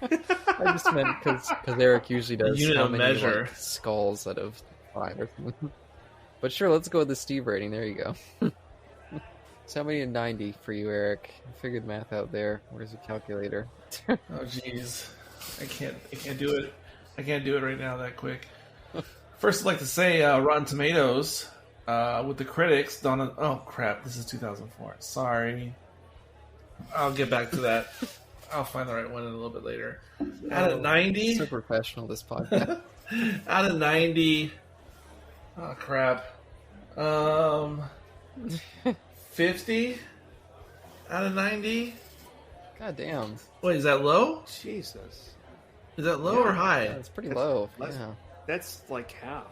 I just meant because Eric usually does unit how of many measure. Like, skulls out of 5 or something. But sure, let's go with the Steve rating. There you go. So how many in 90 for you, Eric? I figured math out there. Where's the calculator? Oh, jeez. I can't do it. I can't do it right now that quick. First, I'd like to say Rotten Tomatoes with the critics. Oh, crap. This is 2004. Sorry. I'll get back to that. I'll find the right one in a little bit later. Out of 90, So professional, this podcast. out of 90, oh crap, 50 out of 90. God damn. Wait, is that low? Jesus. Is that low or high? Yeah, it's pretty low. That's- Yeah. That's like half.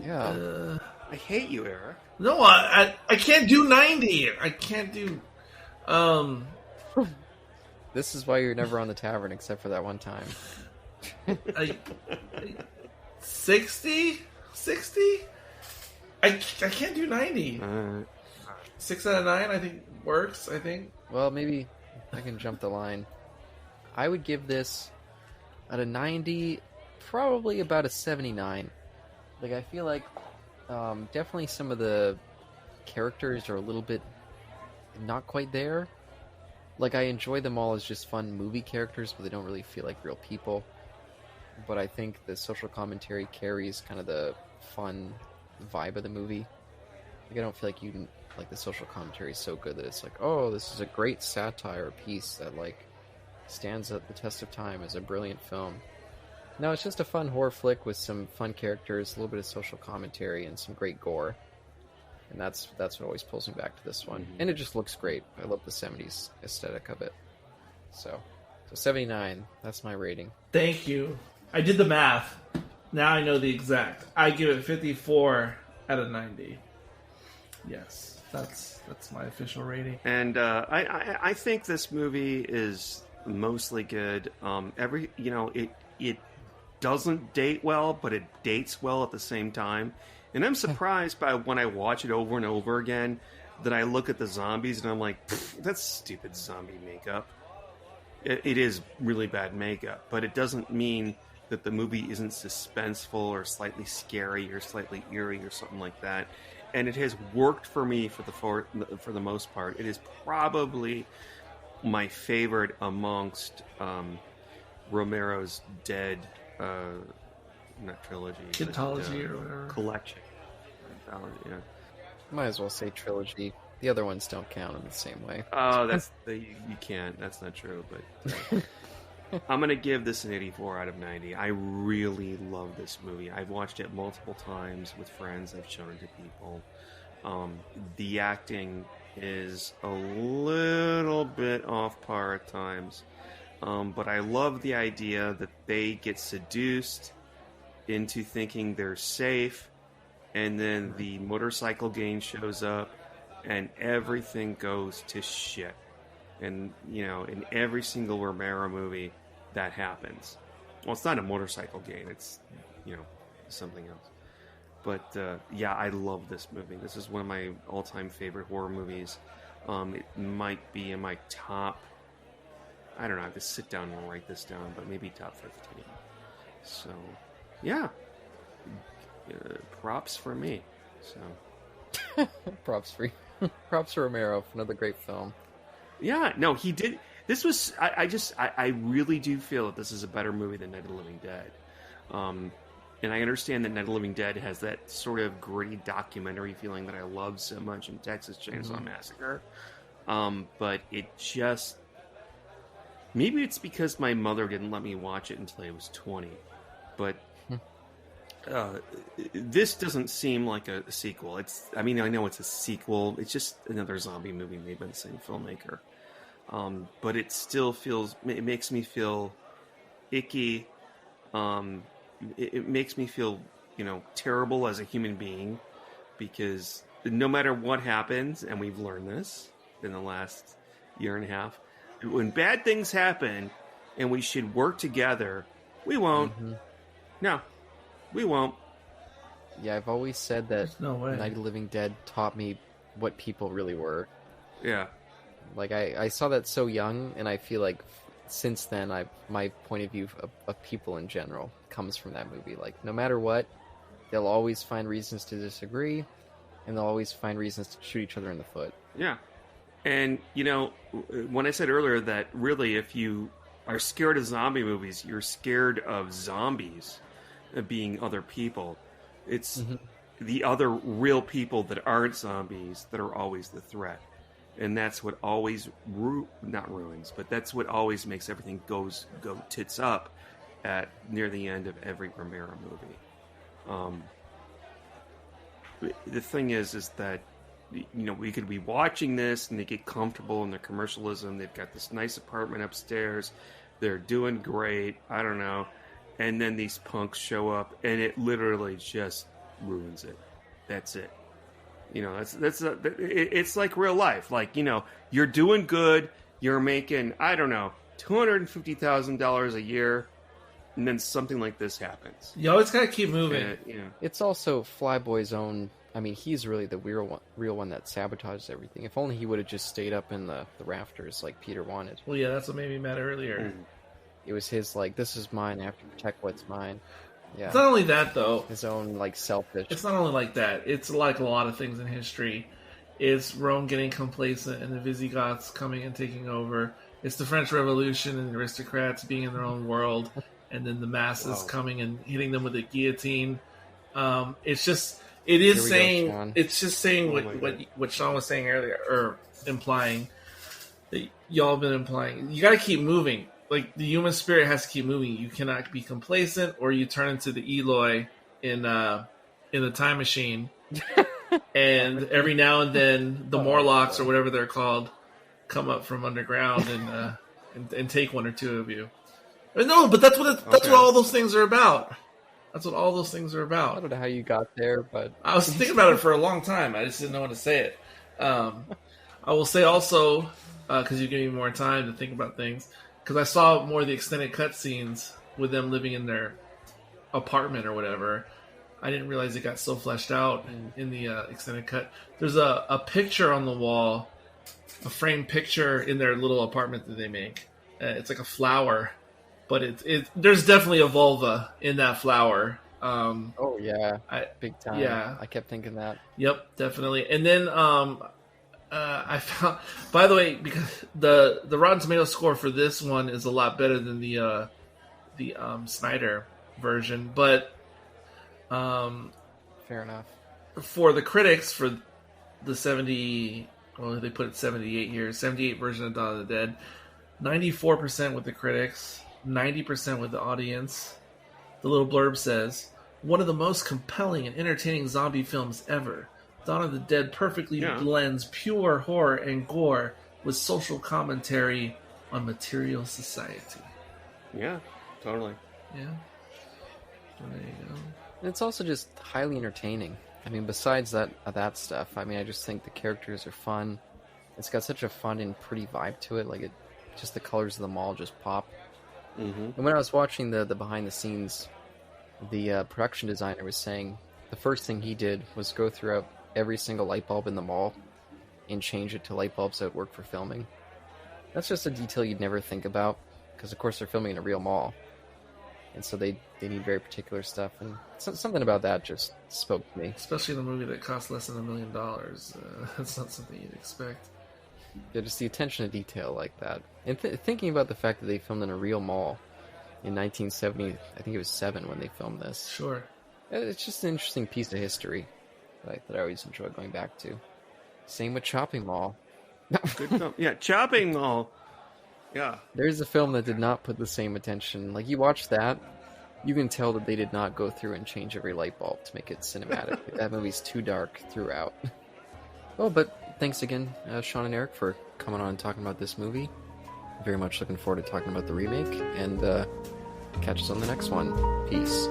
Yeah. I hate you, Eric. No, I can't do 90. I can't do. This is why you're never on the tavern except for that one time. 60? 60? I can't do 90. 6 out of 9, I think, works, I think. Well, maybe I can jump the line. I would give this out of 90, probably about a 79. Like, I feel like definitely some of the characters are a little bit not quite there. Like, I enjoy them all as just fun movie characters, but they don't really feel like real people. But I think the social commentary carries kind of the fun vibe of the movie. Like, I don't feel like like the social commentary is so good that it's like, oh, this is a great satire piece that like stands up the test of time as a brilliant film. No, it's just a fun horror flick with some fun characters, a little bit of social commentary, and some great gore. And that's what always pulls me back to this one. And it just looks great. I love the 70s aesthetic of it. So 79, that's my rating. Thank you. I did the math. Now I know the exact. I give it 54 out of 90. Yes, that's my official rating. And I think this movie is mostly good. It doesn't date well, but it dates well at the same time. And I'm surprised by when I watch it over and over again that I look at the zombies and I'm like, that's stupid zombie makeup. It is really bad makeup, but it doesn't mean that the movie isn't suspenseful or slightly scary or slightly eerie or something like that. And it has worked for me for the most part. It is probably my favorite amongst Romero's Dead, not trilogy, Anthology or whatever. Collection. Anthology, yeah. Might as well say trilogy. The other ones don't count in the same way. Oh, you can't. That's not true. But I'm gonna give this an 84 out of 90. I really love this movie. I've watched it multiple times with friends. I've shown it to people. The acting is a little bit off par at times, but I love the idea that they get seduced into thinking they're safe, and then the motorcycle gang shows up, and everything goes to shit. And, in every single Romero movie, that happens. Well, it's not a motorcycle gang. It's, something else. But, yeah, I love this movie. This is one of my all-time favorite horror movies. It might be in my top... I don't know. I have to sit down and write this down, but maybe top 15. So, yeah. Props for me. So... Props for Romero for another great film. Yeah, no, he did. This was. I really do feel that this is a better movie than Night of the Living Dead. And I understand that Night of the Living Dead has that sort of gritty documentary feeling that I love so much in Texas Chainsaw Massacre. But it just. Maybe it's because my mother didn't let me watch it until I was 20. But. This doesn't seem like a sequel. I know it's a sequel. It's just another zombie movie made by the same filmmaker. But it still feels... It makes me feel icky. It makes me feel, terrible as a human being. Because no matter what happens, and we've learned this in the last year and a half, when bad things happen and we should work together, we won't. Mm-hmm. No. We won't. Yeah, I've always said that no way. Night of the Living Dead taught me what people really were. Yeah. Like, I saw that so young, and I feel like since then, my point of view of people in general comes from that movie. Like, no matter what, they'll always find reasons to disagree, and they'll always find reasons to shoot each other in the foot. Yeah. And, when I said earlier that really if you are scared of zombie movies, you're scared of zombies being other people. It's the other real people that aren't zombies that are always the threat. And that's what always not ruins, but that's what always makes everything go tits up at near the end of every Romero movie. The thing is that, you know, we could be watching this and they get comfortable in their commercialism. They've got this nice apartment upstairs. They're doing great. I don't know. And then these punks show up and it literally just ruins it. That's it. You know, it's like real life. Like, you know, you're doing good. You're making, I don't know, $250,000 a year. And then something like this happens. You always gotta keep moving. Yeah. It's also Flyboy's own. I mean, he's really the real one that sabotages everything. If only he would have just stayed up in the rafters like Peter wanted. Well, yeah, that's what made me mad earlier. It was his, like, this is mine. I have to protect what's mine. Yeah. It's not only that, though. His own, like, selfish. It's not only like that. It's like a lot of things in history. It's Rome getting complacent and the Visigoths coming and taking over. It's the French Revolution and the aristocrats being in their own world. And then the masses coming and hitting them with a guillotine. It's just saying what Sean was saying earlier, or implying that y'all have been implying. You got to keep moving. Like, the human spirit has to keep moving. You cannot be complacent, or you turn into the Eloi in the time machine. And every now and then, the Morlocks or whatever they're called come up from underground and take one or two of you. No, but that's what all those things are about. That's what all those things are about. I don't know how you got there, but I was thinking about it for a long time. I just didn't know when to say it. I will say also, because you gave me more time to think about things, because I saw more of the extended cutscenes with them living in their apartment or whatever. I didn't realize it got so fleshed out in the extended cut. There's a picture on the wall, a framed picture in their little apartment that they make. It's like a flower. But there's definitely a vulva in that flower. Oh yeah, big time. Yeah, I kept thinking that. Yep, definitely. And then I found, by the way, because the Rotten Tomatoes score for this one is a lot better than the Snyder version. But fair enough. For the critics, for the 70, well, they put it 78 here, 78 version of Dawn of the Dead, 94% with the critics. 90% with the audience. The little blurb says, one of the most compelling and entertaining zombie films ever. Dawn of the Dead perfectly blends pure horror and gore with social commentary on material society. Yeah, totally. Yeah. There you go. It's also just highly entertaining. I mean, besides that stuff, I mean, I just think the characters are fun. It's got such a fun and pretty vibe to it. Like, just the colors of the mall just pop. Mm-hmm. And when I was watching the behind the scenes, the production designer was saying the first thing he did was go throughout every single light bulb in the mall and change it to light bulbs that work for filming. That's just a detail you'd never think about, because of course they're filming in a real mall, and so they need very particular stuff, and something about that just spoke to me. Especially in a movie that cost less than $1 million. That's not something you'd expect. Yeah, just the attention to detail like that. And thinking about the fact that they filmed in a real mall in 1970, I think it was 7 when they filmed this. Sure. It's just an interesting piece of history that I always enjoy going back to. Same with Chopping Mall. Good film. Yeah, Chopping Mall. Yeah. There's a film that did not put the same attention. Like, you watch that, you can tell that they did not go through and change every light bulb to make it cinematic. That movie's too dark throughout. Oh, but thanks again, Sean and Eric, for coming on and talking about this movie. Very much looking forward to talking about the remake, and catch us on the next one. Peace.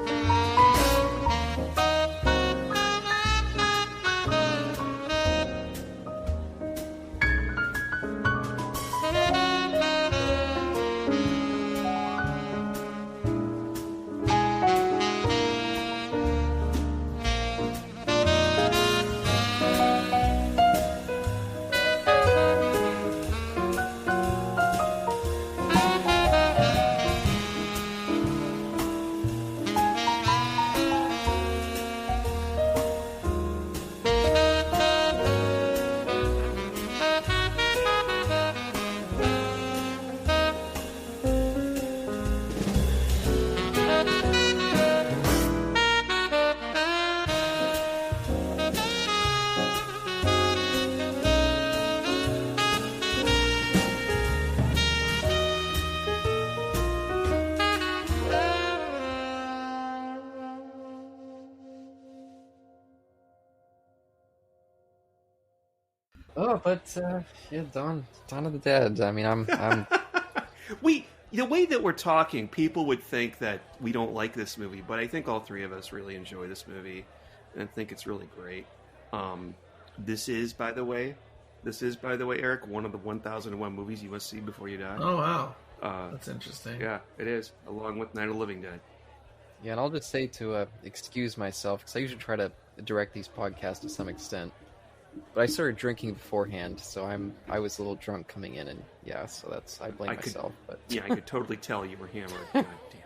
Oh, but yeah, Dawn of the Dead. I mean, I'm The way that we're talking, people would think that we don't like this movie, but I think all three of us really enjoy this movie and think it's really great. This is, by the way, Eric, one of the 1001 movies you must see before you die. Oh, wow. That's interesting. Yeah, it is, along with Night of the Living Dead. Yeah, and I'll just say to excuse myself, because I usually try to direct these podcasts to some extent, but I started drinking beforehand, so I was a little drunk coming in, and yeah, so I blame myself. But yeah, I could totally tell you were hammered. God damn